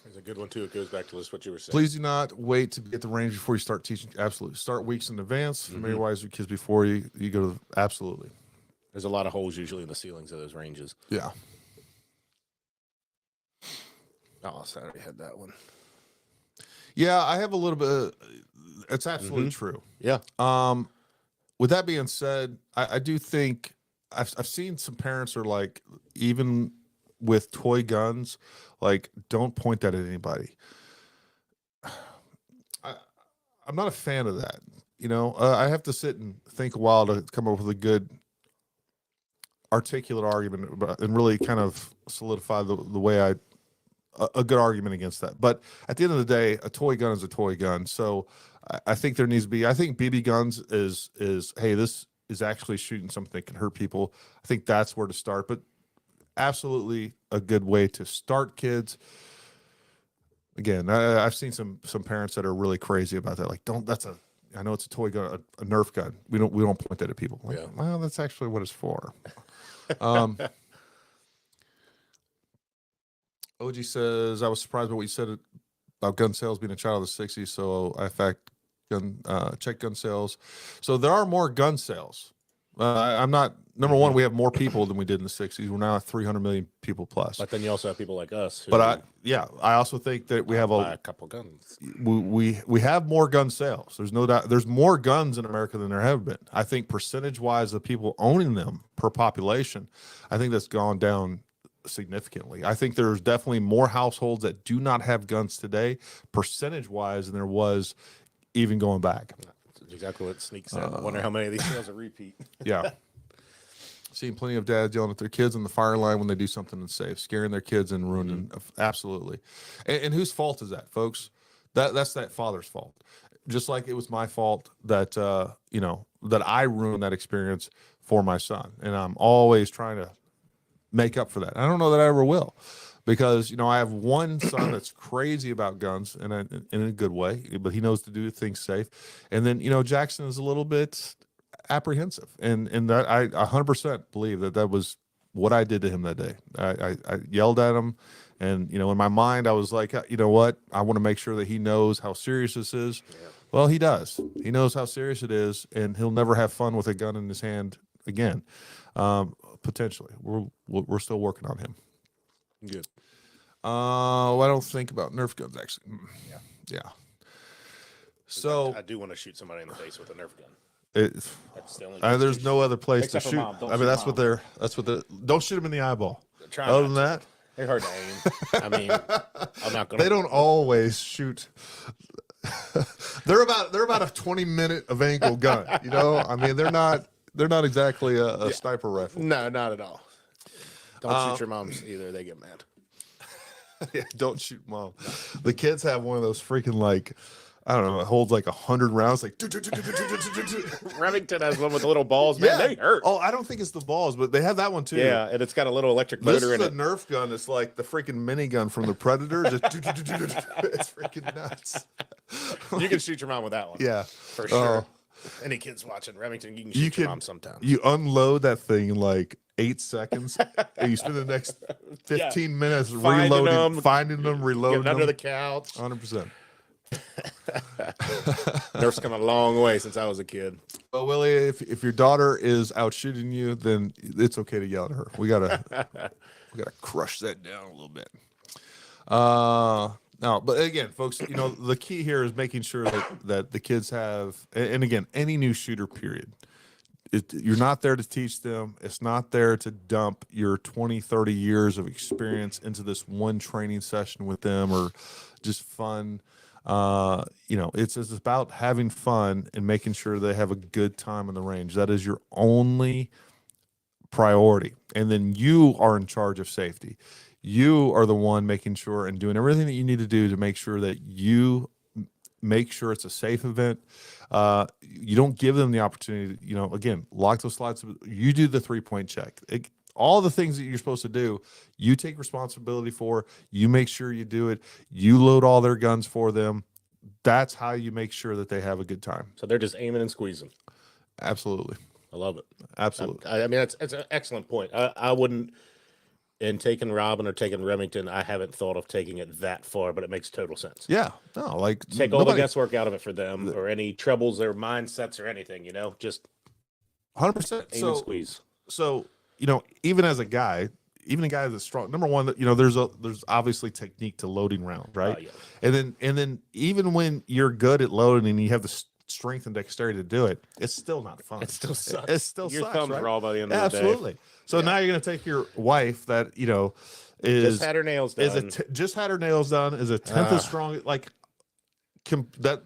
There's a good one too. It goes back to what you were saying. Please do not wait to get the range before you start teaching. Absolutely. Start weeks in advance. Familiarize your kids before you go to, absolutely. There's a lot of holes usually in the ceilings of those ranges. Yeah. Oh, so I already had that one. Yeah, I have a little bit. It's absolutely true. Yeah. With that being said, I do think I've seen some parents are like, even with toy guns, like, don't point that at anybody. I'm not a fan of that. I have to sit and think a while to come up with a good articulate argument and really kind of solidify the way a good argument against that. But at the end of the day, a toy gun is a toy gun. So I think there needs to be, I think BB guns is, hey, this is actually shooting something that can hurt people. I think that's where to start. But absolutely a good way to start kids. Again, I've seen some parents that are really crazy about that. Like, I know it's a toy gun, a Nerf gun. We don't point that at people. Like, well, that's actually what it's for. OG says, I was surprised by what you said about gun sales being a child of the 60s. So I check gun sales. So there are more gun sales. I'm not, number one, we have more people than we did in the 60s. We're now at 300 million people plus. But then you also have people like us. But I also think that we have a couple guns. We have more gun sales. There's no doubt. There's more guns in America than there have been. I think percentage wise, the people owning them per population, I think that's gone down significantly. I think there's definitely more households that do not have guns today, percentage wise, than there was even going back. That's exactly what Sneak said. I wonder how many of these sales are repeat. Yeah. Seen plenty of dads yelling at their kids on the fire line when they do something unsafe, scaring their kids and ruining. Absolutely. And whose fault is that, folks? That's that father's fault. Just like it was my fault that that I ruined that experience for my son, and I'm always trying to make up for that. I don't know that I ever will, because I have one son that's crazy about guns, and in a good way, but he knows to do things safe. And then Jackson is a little bit apprehensive, and that I 100% believe that was what I did to him that day. I yelled at him, and in my mind I was like, you know what, I want to make sure that he knows how serious this is. Well, he does. He knows how serious it is, and he'll never have fun with a gun in his hand again. Potentially, we're still working on him. Good. I don't think about Nerf guns actually. Yeah. So I do want to shoot somebody in the face with a Nerf gun. That's the only there's no other place to shoot. I mean, that's what they're. Don't shoot them in the eyeball. Other than that, they're hard to aim. I mean, I'm not gonna. They don't always shoot. they're about a 20-minute of angle gun. I mean, they're not exactly a sniper rifle. No, not at all. Don't shoot your moms either. They get mad. Yeah, don't shoot mom. The kids have one of those freaking, like, I don't know, it holds like 100 rounds. Like, Remington has one with the little balls. Man, they hurt. Oh, I don't think it's the balls, but they have that one too. Yeah, and it's got a little electric motor in it. This is a Nerf gun. It's like the freaking minigun from the Predator. Just it's freaking nuts. You can shoot your mom with that one. Yeah, for sure. Any kids watching Remington, you can shoot your mom sometime. You unload that thing in like 8 seconds, and you spend the next 15 minutes reloading, finding them, reloading them. Under the couch. 100%. Nerf's come a long way since I was a kid. Well, Willie, if your daughter is out shooting you, then it's okay to yell at her. We gotta crush that down a little bit. No, but again, folks, the key here is making sure that the kids have, and again, any new shooter period, you're not there to teach them. It's not there to dump your 20, 30 years of experience into this one training session with them or just fun. It's about having fun and making sure they have a good time in the range. That is your only priority. And then you are in charge of safety. You are the one making sure and doing everything that you need to do to make sure that you make sure it's a safe event. You don't give them the opportunity to, again, lock those slides. You do the 3-point check. All the things that you're supposed to do, you take responsibility for. You make sure you do it. You load all their guns for them. That's how you make sure that they have a good time. So they're just aiming and squeezing. Absolutely. I love it. Absolutely. I mean, it's an excellent point. I wouldn't, in taking Robin or taking Remington, I haven't thought of taking it that far, but it makes total sense. Yeah. No, like take all the guesswork out of it for them or any troubles or mindsets or anything, just 100%. Aim and squeeze. So, even as a guy, even a guy that's strong, number one, there's obviously technique to loading rounds, right? Yeah. And then even when you're good at loading and you have the strength and dexterity to do it, it's still not fun. It still sucks. It still your sucks, thumbs right? raw by the end of the day. Absolutely. So now you're going to take your wife that just had her nails done. Just had her nails done, is a tenth as strong, like that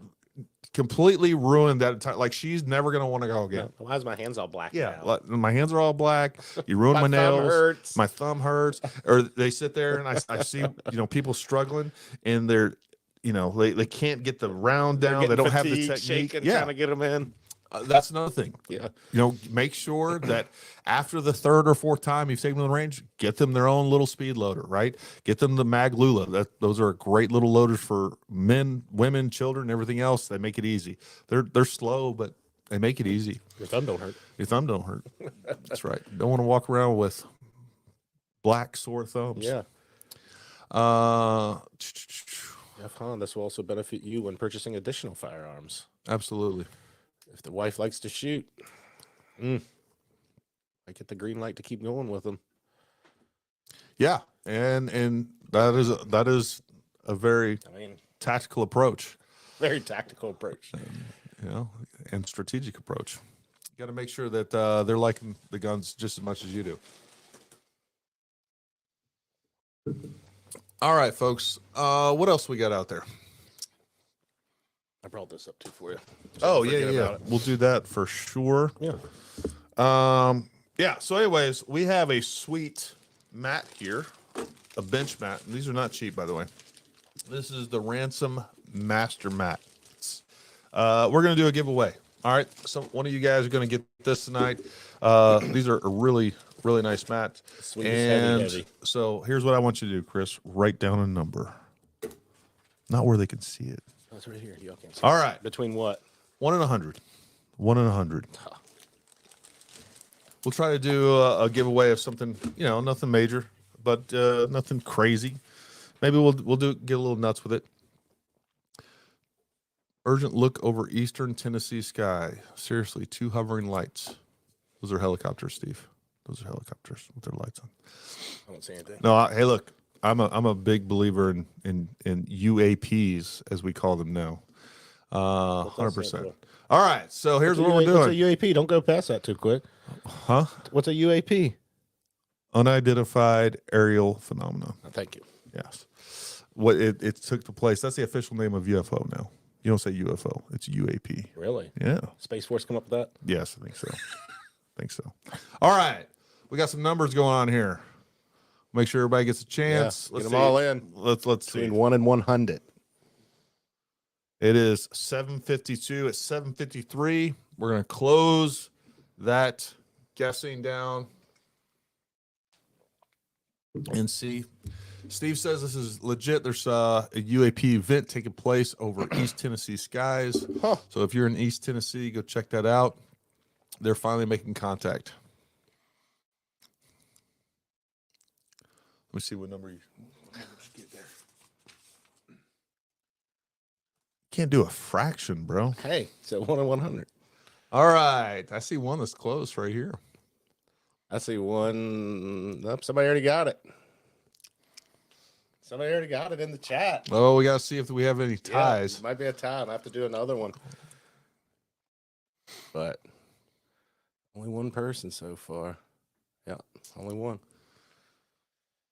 completely ruined that entire, like she's never going to want to go again. Why is my hands all black? Yeah, like, my hands are all black. You ruined my nails. Hurts. My thumb hurts. Or they sit there and I see people struggling and they're they can't get the round down. They don't have the technique. Trying to get them in. That's another thing. Yeah. You know, make sure that after the third or fourth time you've taken them to the range, get them their own little speed loader, right? Get them the Mag Lula. Those are great little loaders for men, women, children, everything else. They make it easy. They're slow, but they make it easy. Your thumb don't hurt. Your thumb don't hurt. That's right. Don't want to walk around with black sore thumbs. Yeah. Jeff Hahn, this will also benefit you when purchasing additional firearms. Absolutely. If the wife likes to shoot, I get the green light to keep going with them. Yeah, and that is a very tactical approach. Very tactical approach. You know, and strategic approach. You got to make sure that they're liking the guns just as much as you do. All right, folks. What else we got out there? I brought this up too for you. Oh, yeah. We'll do that for sure. Yeah. Yeah. So, anyways, we have a sweet mat here, a bench mat. These are not cheap, by the way. This is the Ransom Master Mats. We're gonna do a giveaway. All right. So one of you guys are gonna get this tonight. These are a really, really nice mat. Sweet, heavy. So here's what I want you to do, Chris. Write down a number. Not where they can see it. Oh, it's right here. Y'all can't see. All right. Between what? 1 and 100. 1 and 100. We'll try to do a giveaway of something, you know, nothing major, but nothing crazy. Maybe we'll get a little nuts with it. Urgent look over eastern Tennessee sky. Seriously, 2 hovering lights. Those are helicopters, Steve. Those are helicopters with their lights on. I don't see anything. No, hey, look, I'm a big believer in UAPs, as we call them now. 100%. All right, so here's what we're doing. What's a UAP? Don't go past that too quick. Huh? What's a UAP? Unidentified aerial phenomena. Oh, thank you. Yes. What it took the place. That's the official name of UFO now. You don't say UFO. It's UAP. Really? Yeah. Space Force come up with that? Yes, I think so. All right. We got some numbers going on here. Make sure everybody gets a chance. Yeah, get them all in. Let's see. Between 1 and 100. It is 7:52. It's 7:53. We're going to close that guessing down and see. Steve says this is legit. There's a UAP event taking place over East Tennessee skies. Huh. So if you're in East Tennessee, go check that out. They're finally making contact. Let me see what number you get there. Can't do a fraction, bro. Hey, so 1 and 100. All right. I see one that's close right here. I see one. Nope, somebody already got it. Somebody already got it in the chat. Oh, we got to see if we have any ties. Yeah, might be a tie. I have to do another one. But only one person so far. Yeah, only one.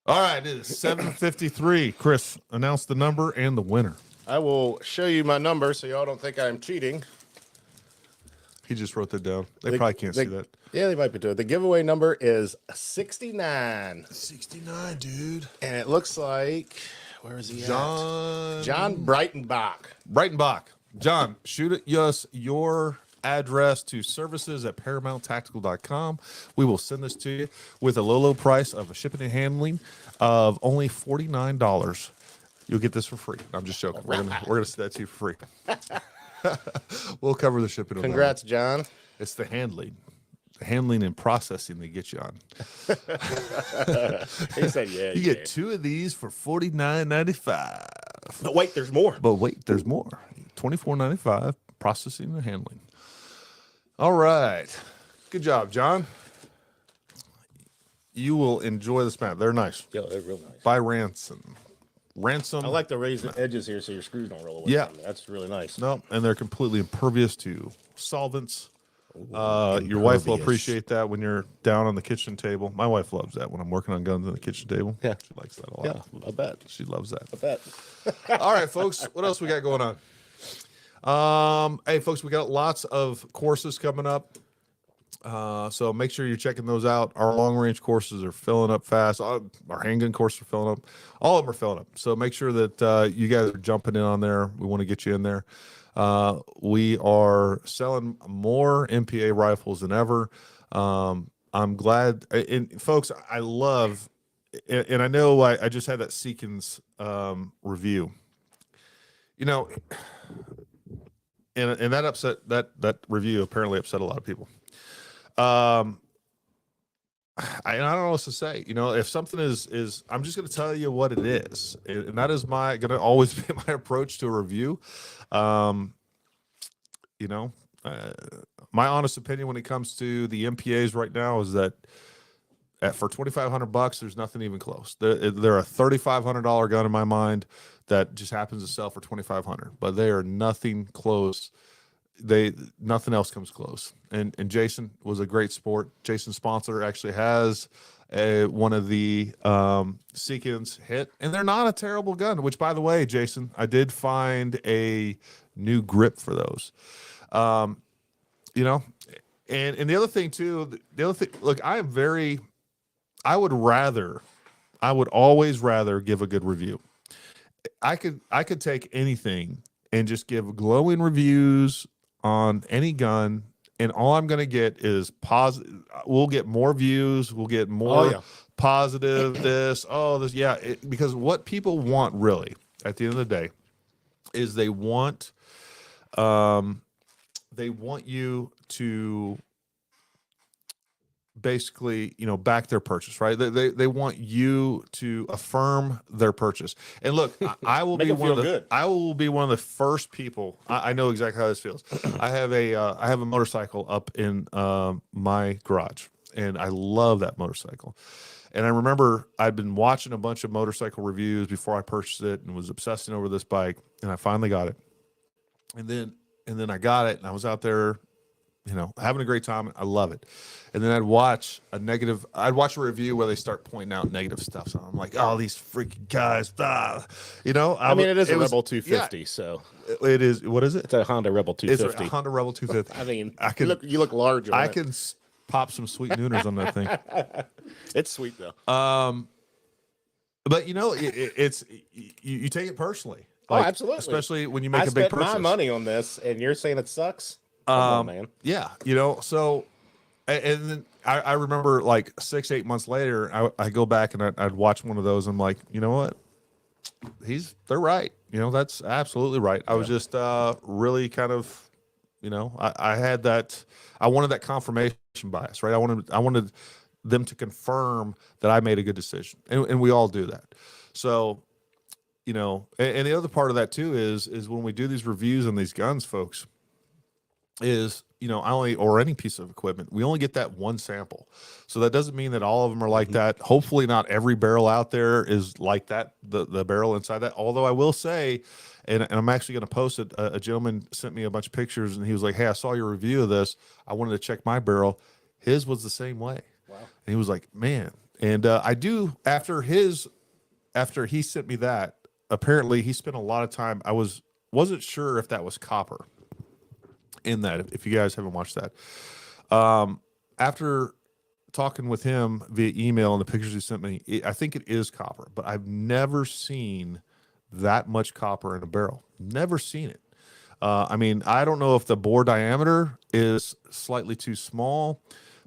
All right, it is 7:53. Chris, announce the number and the winner. I will show you my number so y'all don't think I'm cheating. He just wrote that down. They probably can't see that. Yeah, they might be doing it. The giveaway number is 69. 69, dude. And it looks like, where is he John Breitenbach. Breitenbach. John, shoot us your address to services@ParamountTactical.com. We will send this to you with a low price of a shipping and handling of only $49. You'll get this for free. I'm just joking. We're gonna send that to you for free. We'll cover the shipping. Congrats, John. It's the handling and processing they get you on. He said, yeah. You get 2 of these for $49.95. But wait, there's more. But wait, there's more. $24.95 processing and handling. All right. Good job, John. You will enjoy this map. They're nice. Yeah, they're real nice. By Ransom. I like to raise the edges here so your screws don't roll away. Yeah. That's really nice. No, and they're completely impervious to solvents. Your wife will appreciate that when you're down on the kitchen table. My wife loves that when I'm working on guns on the kitchen table. Yeah. She likes that a lot. Yeah, I bet. She loves that. I bet. All right, folks. What else we got going on? Hey, folks, we got lots of courses coming up. So make sure you're checking those out. Our long range courses are filling up fast. Our handgun courses are filling up. All of them are filling up. So make sure that you guys are jumping in on there. We want to get you in there. We are selling more MPA rifles than ever. I'm glad. And folks, I love, and I know I just had that Seekins review. You know, and that upset that review apparently upset a lot of people. I don't know what to say. You know, if something is, I'm just going to tell you what it is, and that is going to always be my approach to a review. You know, my honest opinion when it comes to the MPAs right now is that for $2,500, there's nothing even close. They're a $3,500 gun in my mind that just happens to sell for $2,500, but they are nothing close. Nothing else comes close. And Jason was a great sport. Jason's sponsor actually has one of the Seekins hit, and they're not a terrible gun. Which, by the way, Jason, I did find a new grip for those. You know, and the other thing too. The other thing, look, I would always rather give a good review. I could take anything and just give glowing reviews on any gun, and all I'm going to get is positive. We'll get more views. We'll get more positive. Because what people want really at the end of the day is they want you to basically, you know, back their purchase, right? They want you to affirm their purchase. And look, I will be one of the first people. I know exactly how this feels. I have a motorcycle up in my garage, and I love that motorcycle. And I remember I'd been watching a bunch of motorcycle reviews before I purchased it and was obsessing over this bike, and I finally got it. And then I got it, and I was out there, you know, having a great time. I love it. And then I'd watch a review where they start pointing out negative stuff. So I'm like, oh, these freaking guys, you know. I mean, it is a Rebel 250, so it is. What is it? It's a Honda Rebel 250. It's a Honda Rebel 250. I mean, you look large on it. Can pop some sweet nooners on that thing. It's sweet though. But you know, it's you take it personally. Like, absolutely. Especially when you make a big purchase. I spent my money on this, and you're saying it sucks? Come on, man. Yeah, you know, so, and then I remember like 6-8 months later, I go back and I'd watch one of those. I'm like, you know what? They're right. You know, that's absolutely right. I was just really kind of, you know, I had that, I wanted that confirmation bias, right? I wanted them to confirm that I made a good decision, and we all do that. So, you know, and the other part of that too is when we do these reviews on these guns, folks, is, you know, or any piece of equipment, we only get that one sample. So that doesn't mean that all of them are like that. Hopefully not every barrel out there is like that, the barrel inside that. Although I will say, and I'm actually going to post it, a gentleman sent me a bunch of pictures, and he was like, hey, I saw your review of this. I wanted to check my barrel. His was the same way. Wow. And he was like, man. And I do, after he sent me that, apparently he spent a lot of time. I wasn't sure if that was copper in that, if you guys haven't watched that. After talking with him via email and the pictures he sent me, I think it is copper, but I've never seen that much copper in a barrel. Never seen it. I mean, I don't know if the bore diameter is slightly too small,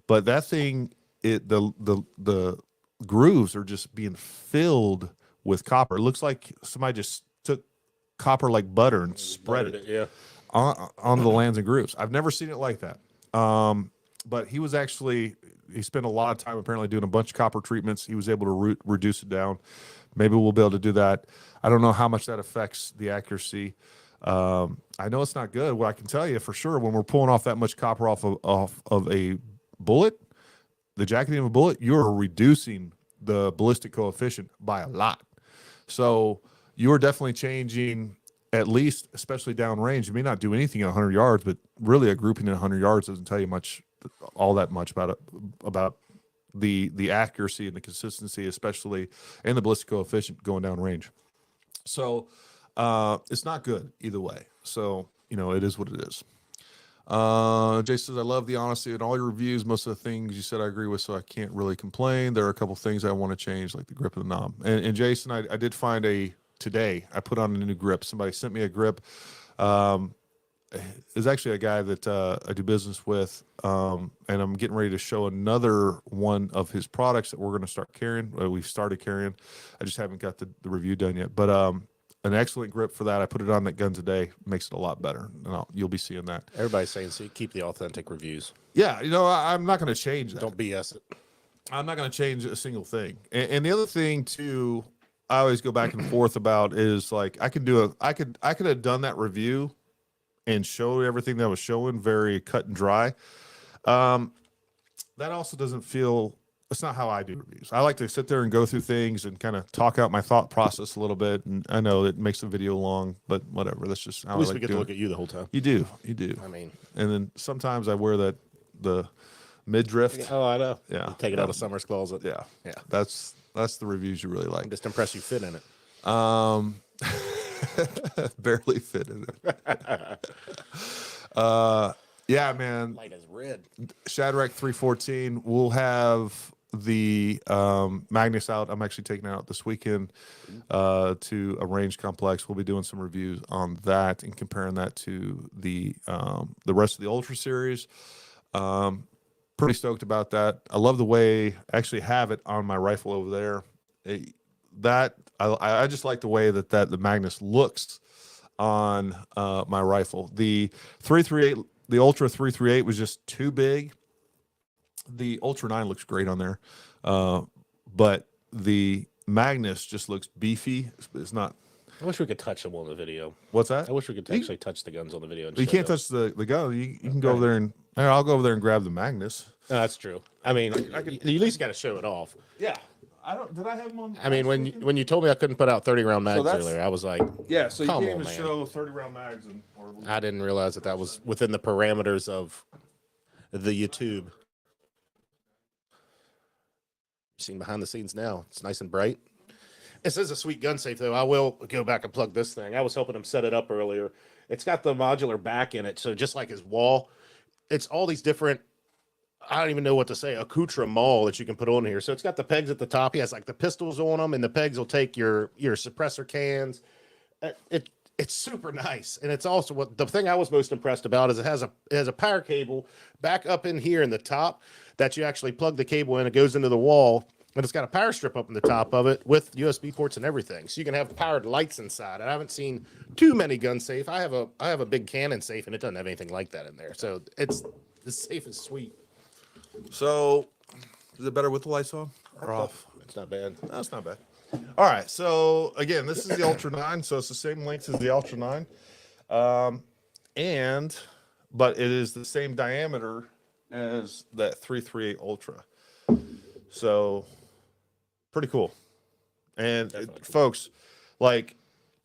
but that thing, the grooves are just being filled with copper. It looks like somebody just took copper like butter and spread it on the lands and grooves. I've never seen it like that. But he spent a lot of time apparently doing a bunch of copper treatments. He was able to reduce it down. Maybe we'll be able to do that. I don't know how much that affects the accuracy. I know it's not good. What I can tell you for sure, when we're pulling off that much copper off of a bullet, the jacketing of a bullet, you're reducing the ballistic coefficient by a lot. So you're definitely changing, at least, especially downrange. You may not do anything at 100 yards, but really a grouping at 100 yards doesn't tell you all that much about the accuracy and the consistency, especially, and the ballistic coefficient going downrange. So it's not good either way. So, you know, it is what it is. Jay says, I love the honesty in all your reviews. Most of the things you said I agree with, so I can't really complain. There are a couple things I want to change, like the grip of the knob. And Jason, I did find today, I put on a new grip. Somebody sent me a grip. Is actually a guy that I do business with, and I'm getting ready to show another one of his products that we're going to start carrying. We've started carrying. I just haven't got the review done yet. But an excellent grip for that. I put it on that gun today. Makes it a lot better. And you'll be seeing that. Everybody's saying keep the authentic reviews. Yeah, I'm not going to change that. Don't BS it. I'm not going to change a single thing. And the other thing too, I always go back and forth about is like I could have done that review and show everything that I was showing very cut and dry. That also doesn't feel, it's not how I do reviews. I like to sit there and go through things and kind of talk out my thought process a little bit. And I know it makes the video long, but whatever. That's just how at least I like we get to look at you the whole time. You do. I mean, and then sometimes I wear the mid-drift. Oh, I know. Yeah. You take it out of Summer's closet. Yeah. Yeah. That's the reviews you really like. I'm just impressed you fit in it. Barely fit in it. Yeah, man. Light as red. Shadrack 314. We'll have the Magnus out. I'm actually taking it out this weekend to a range complex. We'll be doing some reviews on that and comparing that to the rest of the Ultra series. Pretty stoked about that. I love the way I actually have it on my rifle over there. I just like the way that the Magnus looks on my rifle. The 338, the Ultra 338 was just too big. The Ultra 9 looks great on there, but the Magnus just looks beefy. It's not. I wish we could touch them on the video. What's that? I wish we could actually touch the guns on the video. You can't touch the gun. You can go over there and I'll go over there and grab the Magnus. No, that's true. I mean, you at least got to show it off. Yeah. Did I have them on? I mean, when you told me I couldn't put out 30-round mags earlier, I was like, yeah. So you come can't on, even man. show 30-round mags. I didn't realize that was within the parameters of the YouTube. Seen behind the scenes now. It's nice and bright. This is a sweet gun safe, though. I will go back and plug this thing. I was helping him set it up earlier. It's got the modular back in it, so just like his wall, it's all these different, I don't even know what to say, accoutrement that you can put on here. So it's got the pegs at the top. He has like the pistols on them, and the pegs will take your suppressor cans. It's super nice, and it's also what the thing I was most impressed about is it has a power cable back up in here in the top that you actually plug the cable in. It goes into the wall, and it's got a power strip up in the top of it with USB ports and everything, so you can have powered lights inside. And I haven't seen too many gun safe. I have a big Canon safe, and it doesn't have anything like that in there. So the safe is sweet. So, is it better with the lights on or off? It's not bad. No, it's not bad. All right. So again, this is the Ultra 9, so it's the same length as the Ultra 9, but it is the same diameter as that 338 Ultra. So pretty cool. And folks, like,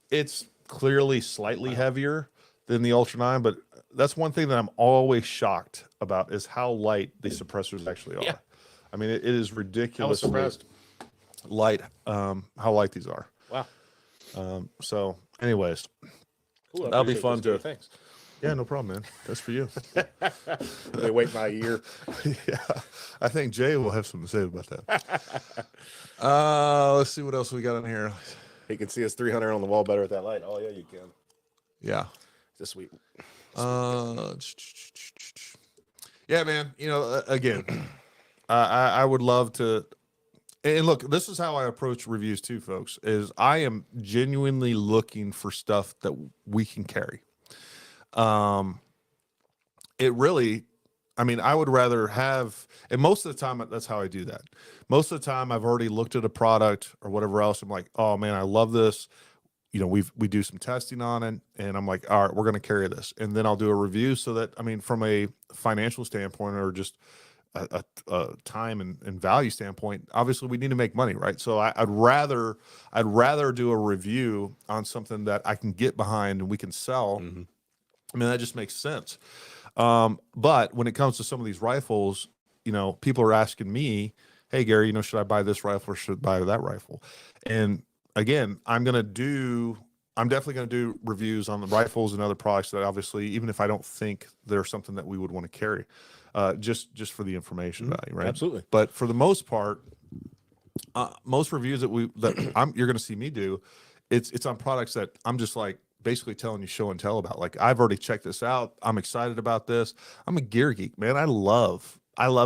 it's clearly slightly heavier than the Ultra 9, but that's one thing that I'm always shocked about is how light the suppressors actually are. Yeah. I mean, it is ridiculous. I was surprised. Light, how light these are. Wow. So anyways, Cool, that'll be fun too. to. Thanks. Yeah, no problem, man. That's for you. They wait my ear. Yeah, I think Jay will have something to say about that. Let's see what else we got in here. He can see his 300 on the wall better with that light. Oh yeah, you can. Yeah. Just sweet. Yeah, man. Again, I would love to. And look, this is how I approach reviews too, folks, is I am genuinely looking for stuff that we can carry. It really, I mean, I would rather have, and most of the time, that's how I do that. Most of the time I've already looked at a product or whatever else. I'm like, oh man, I love this. We do some testing on it, and I'm like, all right, we're going to carry this. And then I'll do a review so that, I mean, from a financial standpoint or just a time and value standpoint, obviously we need to make money, right? So I'd rather do a review on something that I can get behind and we can sell. Mm-hmm. I mean, that just makes sense. But when it comes to some of these rifles, people are asking me, hey, Gary, should I buy this rifle or should I buy that rifle? And again, I'm going I'm definitely going to do reviews on the rifles and other products that obviously, even if I don't think they're something that we would want to carry, just for the information value, right? Absolutely. But for the most part, most reviews that you're going to see me do, it's on products that I'm just like basically telling you show and tell about. Like, I've already checked this out. I'm excited about this. I'm a gear geek, man. I love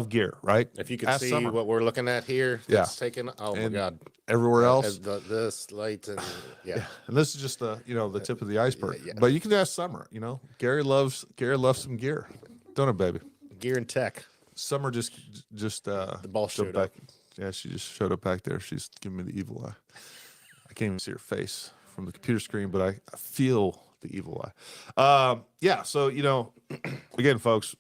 gear, right? If you could see what we're looking at here, that's taken. Oh my God! Everywhere else, this light and yeah. And this is just the the tip of the iceberg. But you can ask Summer. Gary loves some gear, don't it, baby? Gear and tech. Summer just the ball showed back. up. Yeah, she just showed up back there. She's giving me the evil eye. I can't even see her face from the computer screen, but I feel the evil eye. Yeah. So again, folks,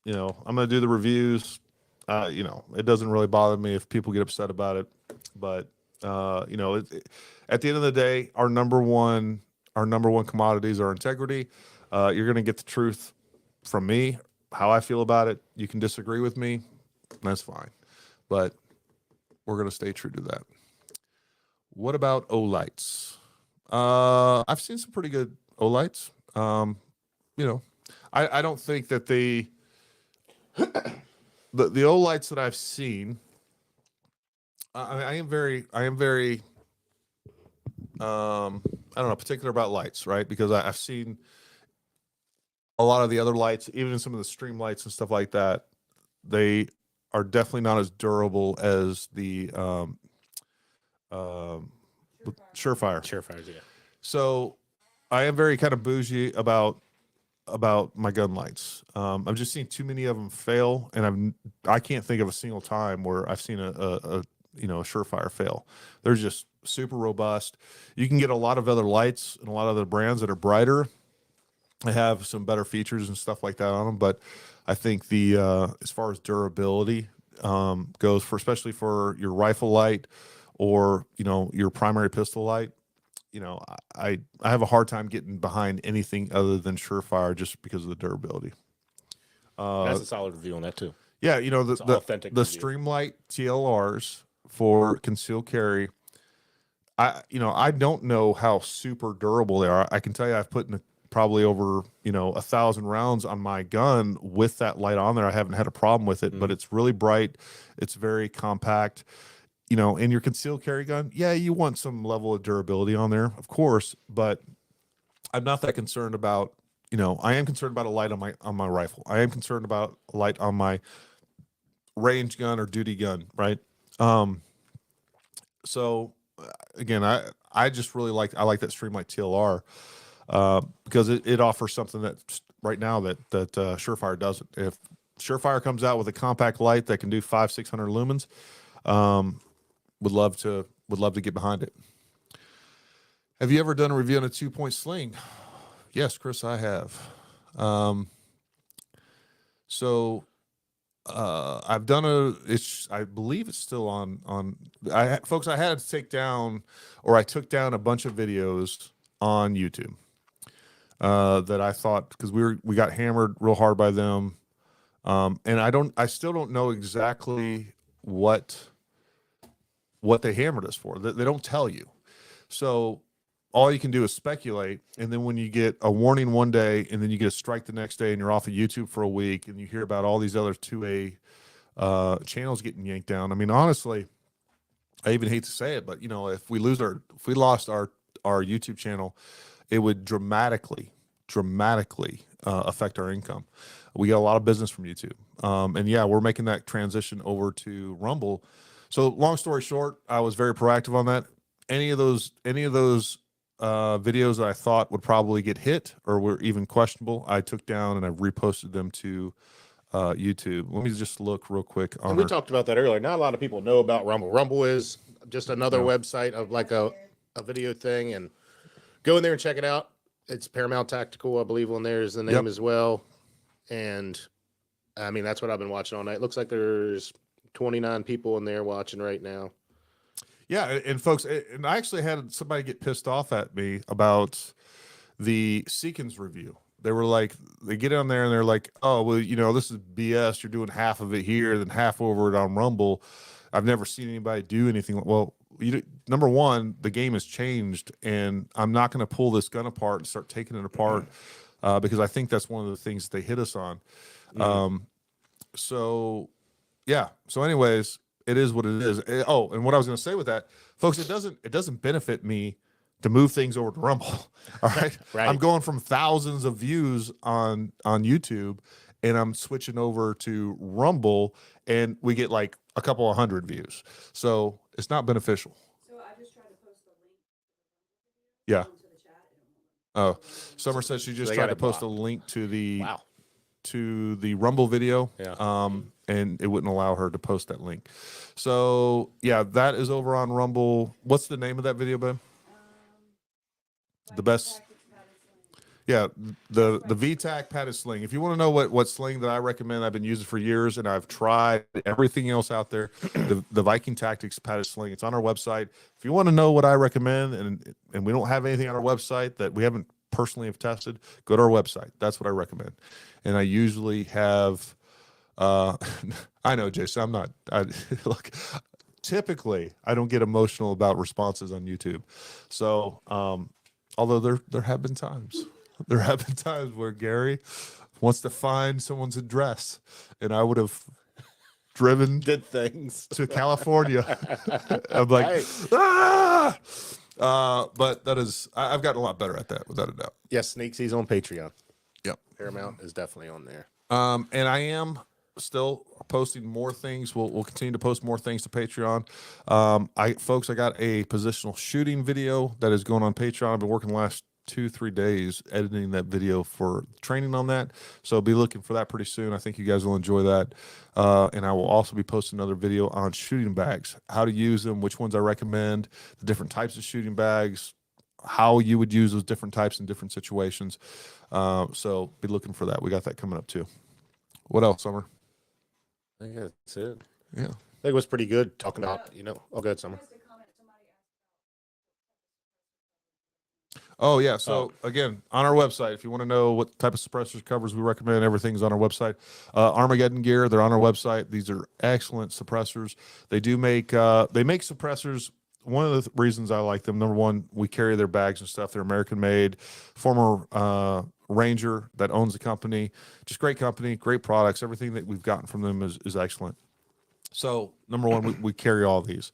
I'm gonna do the reviews. It doesn't really bother me if people get upset about it, but at the end of the day, our number one commodities are integrity. You're gonna get the truth from me, how I feel about it. You can disagree with me, that's fine, but we're gonna stay true to that. What about Olights? I've seen some pretty good Olights. I don't think that the Olights that I've seen, I am very I don't know, particular about lights, right? Because I've seen a lot of the other lights, even some of the stream lights and stuff like that. They are definitely not as durable as the Surefires, yeah. So I am very kind of bougie about my gun lights. I've just seen too many of them fail, and I can't think of a single time where I've seen a Surefire fail. They're just super robust. You can get a lot of other lights and a lot of other brands that are brighter. They have some better features and stuff like that on them, but I think the as far as durability goes, especially for your rifle light or your primary pistol light, I have a hard time getting behind anything other than Surefire just because of the durability. That's a solid review on that too. Yeah, the Streamlight TLRs for concealed carry. I don't know how super durable they are. I can tell you I've put in probably over 1,000 rounds on my gun with that light on there. I haven't had a problem with it, but it's really bright. It's very compact. In your concealed carry gun, yeah, you want some level of durability on there, of course, but I'm not that concerned about, I am concerned about a light on my rifle. I am concerned about a light on my range gun or duty gun, right? So again, I just really like that Streamlight TLR because it offers something that right now that Surefire doesn't. If Surefire comes out with a compact light that can do 500-600 lumens, would love to get behind it. Have you ever done a review on a 2-point sling? Yes, Chris, I have. I've done I believe it's still on. Folks, I had to take down, or I took down a bunch of videos on YouTube that I thought, because we got hammered real hard by them, and I still don't know exactly what they hammered us for. They don't tell you. So all you can do is speculate. And then when you get a warning one day and then you get a strike the next day and you're off of YouTube for a week and you hear about all these other 2A channels getting yanked down. I mean, honestly, I even hate to say it, but if we lost our YouTube channel, it would dramatically affect our income. We get a lot of business from YouTube. And yeah, we're making that transition over to Rumble. So long story short, I was very proactive on that. Any of those videos that I thought would probably get hit or were even questionable, I took down and I reposted them to YouTube. Let me just look real quick. And we talked about that earlier. Not a lot of people know about Rumble. Rumble is just another website of like a video thing, and go in there and check it out. It's Paramount Tactical, I believe, on there is the name as well. And I mean, that's what I've been watching all night. It looks like there's 29 people in there watching right now. Yeah, and folks, and I actually had somebody get pissed off at me about the Seekins review. They were like, they get on there and they're like, oh, well, this is BS. You're doing half of it here, then half over it on Rumble. I've never seen anybody do anything. Well, number one, the game has changed, and I'm not going to pull this gun apart and start taking it apart because I think that's one of the things they hit us on. So yeah. So anyways, it is what it is. Oh, and what I was going to say with that, folks, it doesn't benefit me to move things over to Rumble. All right. Right. I'm going from thousands of views on YouTube, and I'm switching over to Rumble, and we get like a couple of hundred views. So it's not beneficial. So I just tried to post the link. Yeah. Into the chat. Oh, Summer said she just they tried got to it post a blocked. link to the Wow. to the Rumble video. Yeah. And it wouldn't allow her to post that link. So yeah, that is over on Rumble. What's the name of that video, babe? The best. Yeah, the VTAC padded sling. If you want to know what sling that I recommend, I've been using for years, and I've tried everything else out there. The Viking Tactics padded sling. It's on our website. If you want to know what I recommend, and we don't have anything on our website that we haven't personally have tested, go to our website. That's what I recommend. And I usually have. I know, Jason. Look. Typically, I don't get emotional about responses on YouTube. So, although there have been times. There have been times where Gary wants to find someone's address, and I would have driven Did things to California. I'm like, Right. ah! But I've gotten a lot better at that, without a doubt. Yes, Sneaksy's on Patreon. Yep. Paramount is definitely on there. And I am still posting more things. We'll continue to post more things to Patreon. Folks, I got a positional shooting video that is going on Patreon. I've been working the last 2-3 days editing that video for training on that, so be looking for that pretty soon. I think you guys will enjoy that. And I will also be posting another video on shooting bags, how to use them, which ones I recommend, the different types of shooting bags, how you would use those different types in different situations. So be looking for that. We got that coming up too. What else, Summer? I think that's it. Yeah. I think it was pretty good talking about, oh, good, Summer. Oh yeah. So again, on our website, if you want to know what type of suppressors covers we recommend, everything's on our website. Armageddon gear, they're on our website. These are excellent suppressors. They make suppressors. One of the reasons I like them, number one, we carry their bags and stuff. They're American made. Former Ranger that owns the company, just great company, great products. Everything that we've gotten from them is excellent. So number one, we carry all these.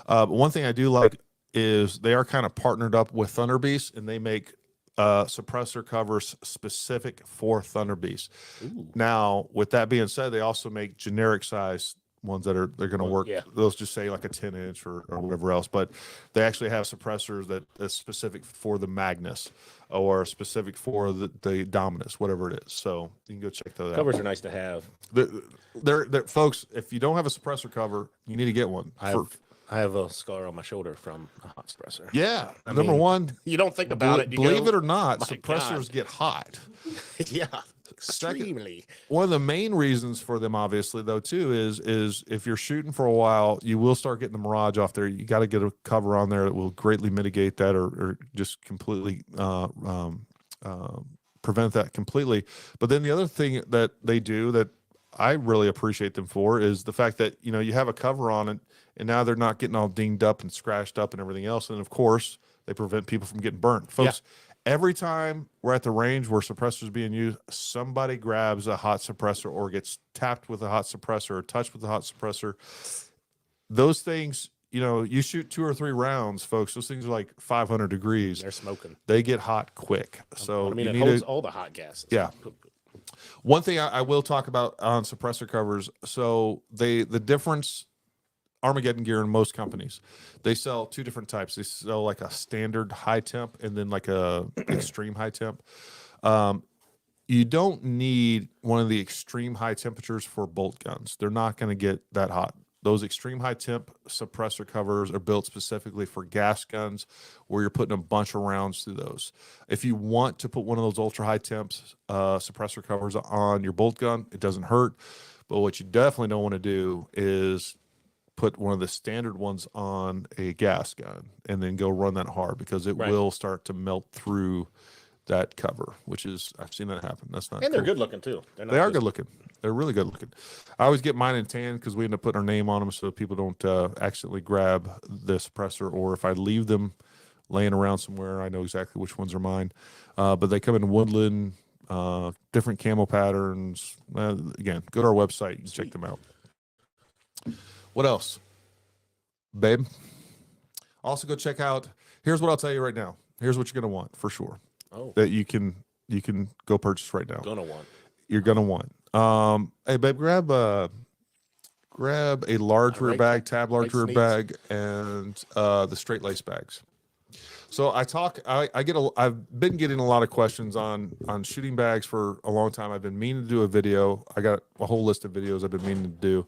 But one thing I do like is they are kind of partnered up with Thunder Beast, and they make suppressor covers specific for Thunder Beast. Ooh. Now, with that being said, they also make generic size ones they're going to work. Yeah. Those just say like a 10-inch or whatever else, but they actually have suppressors that is specific for the Magnus or specific for the Dominus, whatever it is. So you can go check that out. Covers are nice to have. They're folks, if you don't have a suppressor cover, you need to get one. I have a scar on my shoulder from a hot suppressor. Yeah. I Number mean, one, You don't think about it. believe it or not, "My suppressors God." get hot. Yeah, Second- extremely. One of the main reasons for them, obviously, though, too, is if you're shooting for a while, you will start getting the mirage off there. You got to get a cover on there that will greatly mitigate that, or just completely prevent that completely. But then the other thing that they do that I really appreciate them for is the fact that you have a cover on it, and now they're not getting all dinged up and scratched up and everything else. And of course, they prevent people from getting burnt, folks. Every time we're at the range where suppressors being used, somebody grabs a hot suppressor or gets tapped with a hot suppressor or touched with a hot suppressor. Those things, you shoot 2 or 3 rounds, folks. Those things are like 500 degrees. They're smoking. They get hot quick. So I mean, you it need holds to, all the hot gases. Yeah. One thing I will talk about on suppressor covers. So the difference. Armageddon gear in most companies, they sell 2 different types. They sell like a standard high temp and then like a extreme high temp. You don't need one of the extreme high temperatures for bolt guns. They're not going to get that hot. Those extreme high temp suppressor covers are built specifically for gas guns where you're putting a bunch of rounds through those. If you want to put one of those ultra high temps suppressor covers on your bolt gun, it doesn't hurt. But what you definitely don't want to do is put one of the standard ones on a gas gun and then go run that hard, because it will start to melt through that cover, which is I've seen that happen. That's not. And they're cool. good looking too. They're not They are just- good looking. They're really good looking. I always get mine in tan because we end up putting our name on them so people don't accidentally grab the suppressor, or if I leave them laying around somewhere, I know exactly which ones are mine. But they come in woodland, different camo patterns. Again, go to our website. You can check them out. What else, babe? Also, go check out. Here's what I'll tell you right now. Here's what you're gonna want for sure. Oh, That you can go purchase right now. gonna want. You're gonna want. Hey, babe, grab a large I rear like bag, that. tab large Like rear sneaks. bag, and the straight lace bags. So I've been getting a lot of questions on shooting bags for a long time. I've been meaning to do a video. I got a whole list of videos I've been meaning to do.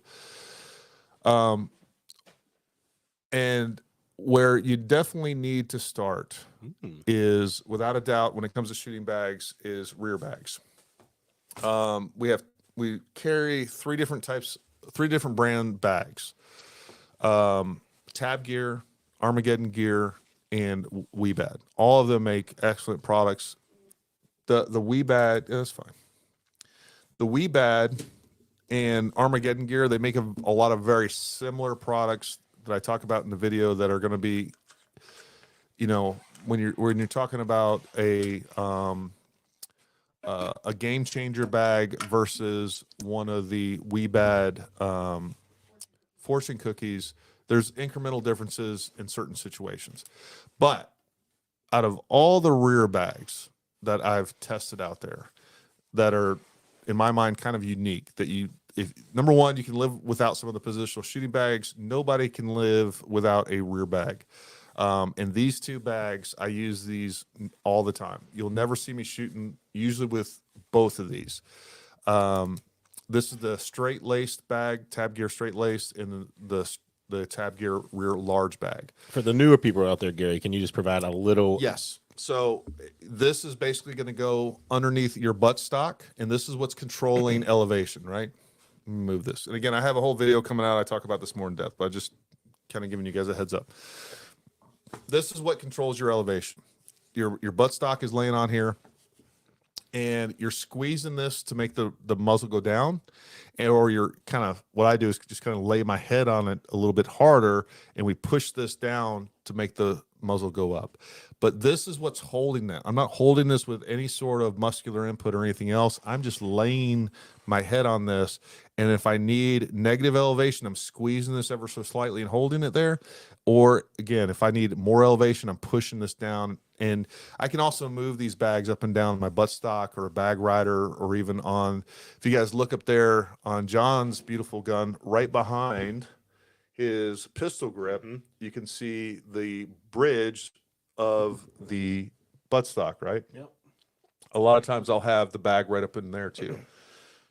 And where you definitely need to start is, without a doubt, when it comes to shooting bags, is rear bags. We carry three different brand bags: Tab Gear, Armageddon Gear, and Weebad. All of them make excellent products. The Weebad, that's fine. The Weebad and Armageddon Gear, they make a lot of very similar products that I talk about in the video that are going to be, when you're talking about a game changer bag versus one of the Weebad fortune cookies, there's incremental differences in certain situations. But out of all the rear bags that I've tested out there that are, in my mind, kind of unique, that number one, you can live without some of the positional shooting bags. Nobody can live without a rear bag. And these two bags, I use these all the time. You'll never see me shooting usually with both of these. This is the straight laced bag, Tab Gear straight laced, and the Tab Gear rear large bag. For the newer people out there, Gary, can you just provide a little? Yes. So this is basically going to go underneath your buttstock, and this is what's controlling elevation, right? Let me move this. And again, I have a whole video coming out. I talk about this more in depth, but I just kind of giving you guys a heads up. This is what controls your elevation. Your buttstock is laying on here, and you're squeezing this to make the muzzle go down, or you're kind of, what I do is just kind of lay my head on it a little bit harder, and we push this down to make the muzzle go up. But this is what's holding that. I'm not holding this with any sort of muscular input or anything else. I'm just laying my head on this, and if I need negative elevation, I'm squeezing this ever so slightly and holding it there. Or again, if I need more elevation, I'm pushing this down. And I can also move these bags up and down my buttstock or a bag rider, or even on, if you guys look up there on John's beautiful gun, right behind his pistol grip, you can see the bridge of the buttstock, right? Yep. A lot of times I'll have the bag right up in there too.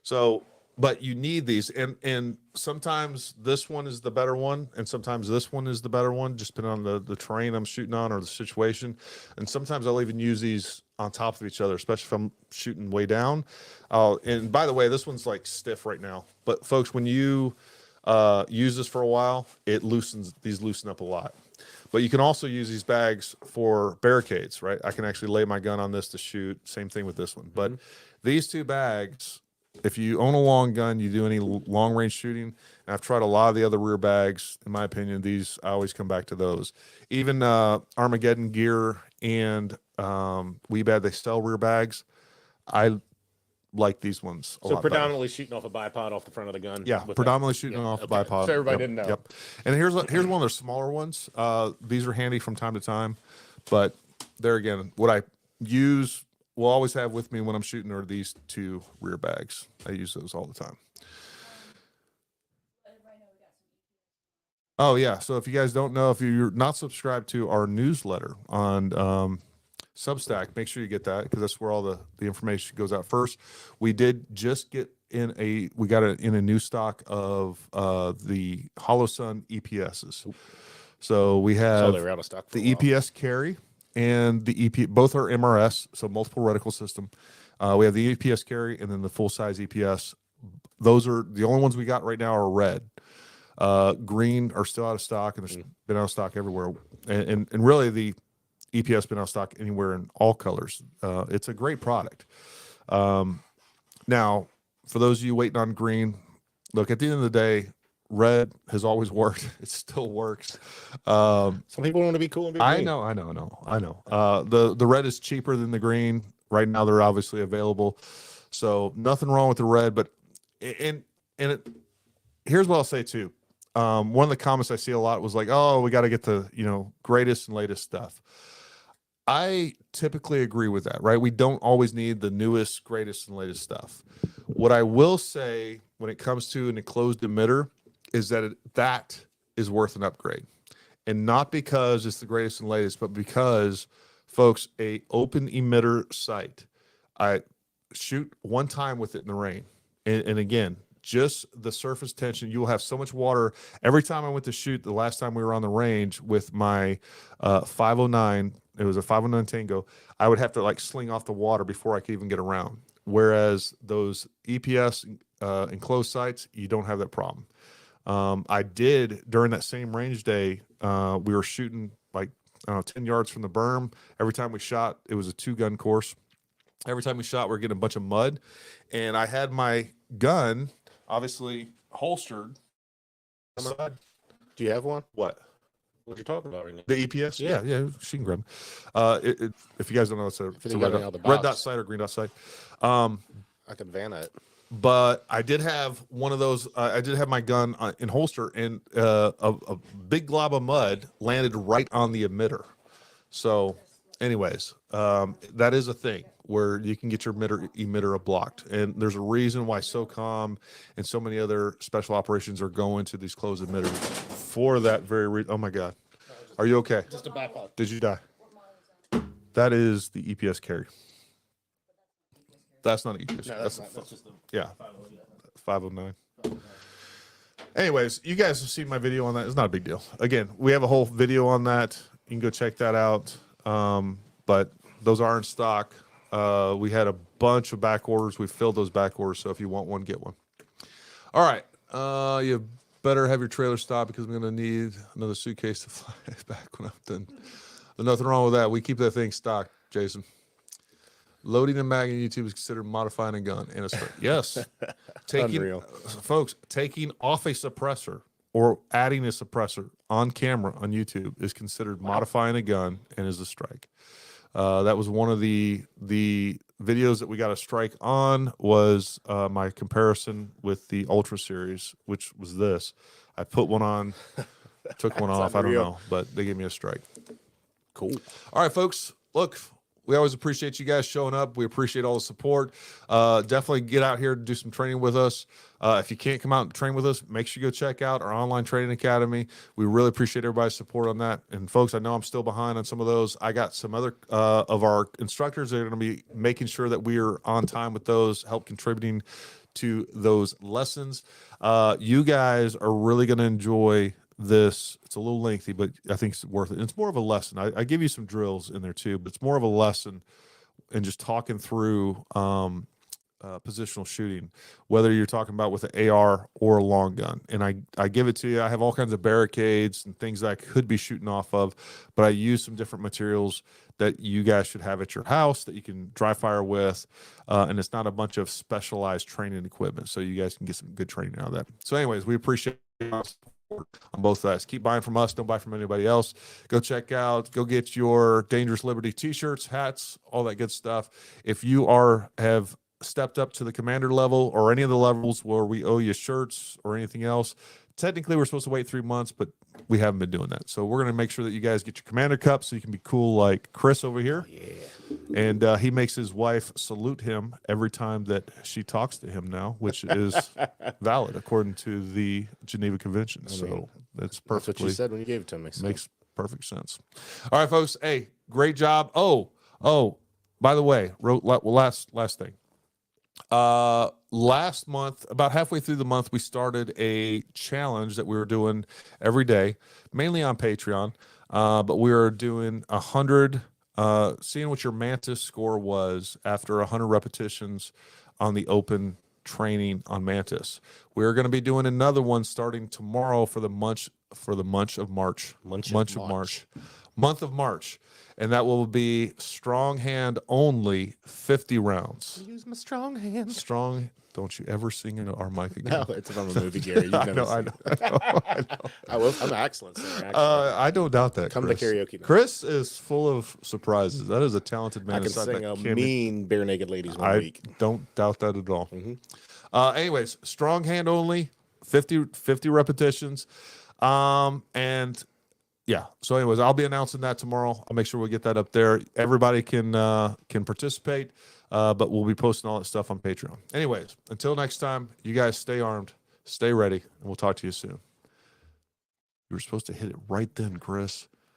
So, but you need these, and sometimes this one is the better one, and sometimes this one is the better one, just depending on the terrain I'm shooting on or the situation. And sometimes I'll even use these on top of each other, especially if I'm shooting way down. And by the way, this one's like stiff right now, but folks, when you use this for a while, these loosen up a lot. But you can also use these bags for barricades, right? I can actually lay my gun on this to shoot. Same thing with this one. But these two bags, if you own a long gun, you do any long range shooting, and I've tried a lot of the other rear bags, in my opinion, I always come back to those. Even Armageddon Gear and Weebad, they sell rear bags. I like these ones a So lot better. predominantly shooting off a bipod off the front of the gun. Yeah, with predominantly that. shooting Yeah, off okay. bipod. So everybody Yep, didn't know. Yep. And here's one of the smaller ones. These are handy from time to time, but there again, what I will always have with me when I'm shooting are these two rear bags. I use those all the time. Oh yeah. So if you guys don't know, if you're not subscribed to our newsletter on Substack, make sure you get that, because that's where all the information goes out first. We did just get in a new stock of the Hollow Sun EPSs. So we So have they were out of stock. For the a while. EPS carry and the EP, both are MRS, so multiple reticle system. We have the EPS carry and then the full size EPS. Those are the only ones we got right now are red. Green are still out of stock, and there's been out of stock everywhere. And really the EPS been out of stock anywhere in all colors. It's a great product. Now, for those of you waiting on green, look, at the end of the day, red has always worked. It still works. Some people want to be cool and be green. I know. The red is cheaper than the green. Right now, they're obviously available. So nothing wrong with the red, but here's what I'll say too. One of the comments I see a lot was like, "Oh, we got to get the greatest and latest stuff." I typically agree with that, right? We don't always need the newest, greatest, and latest stuff. What I will say when it comes to an enclosed emitter is that that is worth an upgrade, and not because it's the greatest and latest, but because, folks, a open emitter sight, I shoot one time with it in the rain, and again, just the surface tension. You will have so much water. Every time I went to shoot, the last time we were on the range with my 509, it was a 509 Tango, I would have to like sling off the water before I could even get around. Whereas those EPS enclosed sights, you don't have that problem. I did during that same range day. We were shooting like 10 yards from the berm. Every time we shot, it was a 2-gun course. Every time we shot, we were getting a bunch of mud, and I had my gun obviously holstered. Do you have one? What? What you're talking about right now? The EPS? Yeah, she can grab them. If you guys don't know, it's a red dot sight or green dot sight. I could Vanna it. But I did have one of those. I did have my gun in holster, and a big glob of mud landed right on the emitter. So, anyways, that is a thing where you can get your emitter blocked, and there's a reason why SOCOM and so many other special operations are going to these closed emitters for that very reason. Oh my God, are you okay? Just a backpack. Did you die? That is the EPS carry. That's not an EPS. No, that's just the 509. Anyways, you guys have seen my video on that. It's not a big deal. Again, we have a whole video on that. You can go check that out. But those are in stock. We had a bunch of back orders. We filled those back orders. So if you want one, get one. All right. You better have your trailer stopped because I'm going to need another suitcase to fly back when I'm done. There's nothing wrong with that. We keep that thing stocked, Jason. Loading a mag in YouTube is considered modifying a gun and a strike. Yes. Folks, taking off a suppressor or adding a suppressor on camera on YouTube is considered modifying a gun and is a strike. That was one of the videos that we got a strike on was my comparison with the Ultra Series, which was this. I put one on, took one off. I don't know, but they gave me a strike. Cool. All right, folks. Look, we always appreciate you guys showing up. We appreciate all the support. Definitely get out here to do some training with us. If you can't come out and train with us, make sure you go check out our online training academy. We really appreciate everybody's support on that. And folks, I know I'm still behind on some of those. I got some other of our instructors that are going to be making sure that we are on time with those, help contributing to those lessons. You guys are really going to enjoy this. It's a little lengthy, but I think it's worth it. It's more of a lesson. I give you some drills in there too, but it's more of a lesson and just talking through positional shooting, whether you're talking about with an AR or a long gun. And I give it to you. I have all kinds of barricades and things that I could be shooting off of, but I use some different materials that you guys should have at your house that you can dry fire with. And it's not a bunch of specialized training equipment. So you guys can get some good training out of that. So anyways, we appreciate on both sides. Keep buying from us. Don't buy from anybody else. Go check out, go get your Dangerous Liberty t-shirts, hats, all that good stuff. If you have stepped up to the commander level or any of the levels where we owe you shirts or anything else, technically we're supposed to wait 3 months, but we haven't been doing that. So we're going to make sure that you guys get your commander cup so you can be cool like Chris over here. Yeah. And he makes his wife salute him every time that she talks to him now, which is valid according to the Geneva Convention. So that's perfectly. That's what you said when you gave it to me. So. Makes perfect sense. All right, folks. Hey, great job. Oh, by the way, last thing. Last month, about halfway through the month, we started a challenge that we were doing every day, mainly on Patreon. But we were doing 100. Seeing what your Mantis score was after 100 repetitions on the open training on Mantis. We're going to be doing another one starting tomorrow for the month of March. month of March. And that will be strong hand only, 50 rounds. Use my strong hand. Strong. Don't you ever sing into our mic again. No, it's from a movie, Gary. You've never seen it. I'm an excellent singer, actually. I don't doubt that. Come Chris. to karaoke night. Chris is full of surprises. That is a talented man. I can inside sing that a Kimmy. mean bare naked ladies one I week. don't doubt that at all. Mm-hmm. Anyways, strong hand only, 50 repetitions. And yeah. So anyways, I'll be announcing that tomorrow. I'll make sure we get that up there. Everybody can participate. But we'll be posting all that stuff on Patreon. Anyways, until next time, you guys stay armed, stay ready, and we'll talk to you soon. You were supposed to hit it right then, Chris.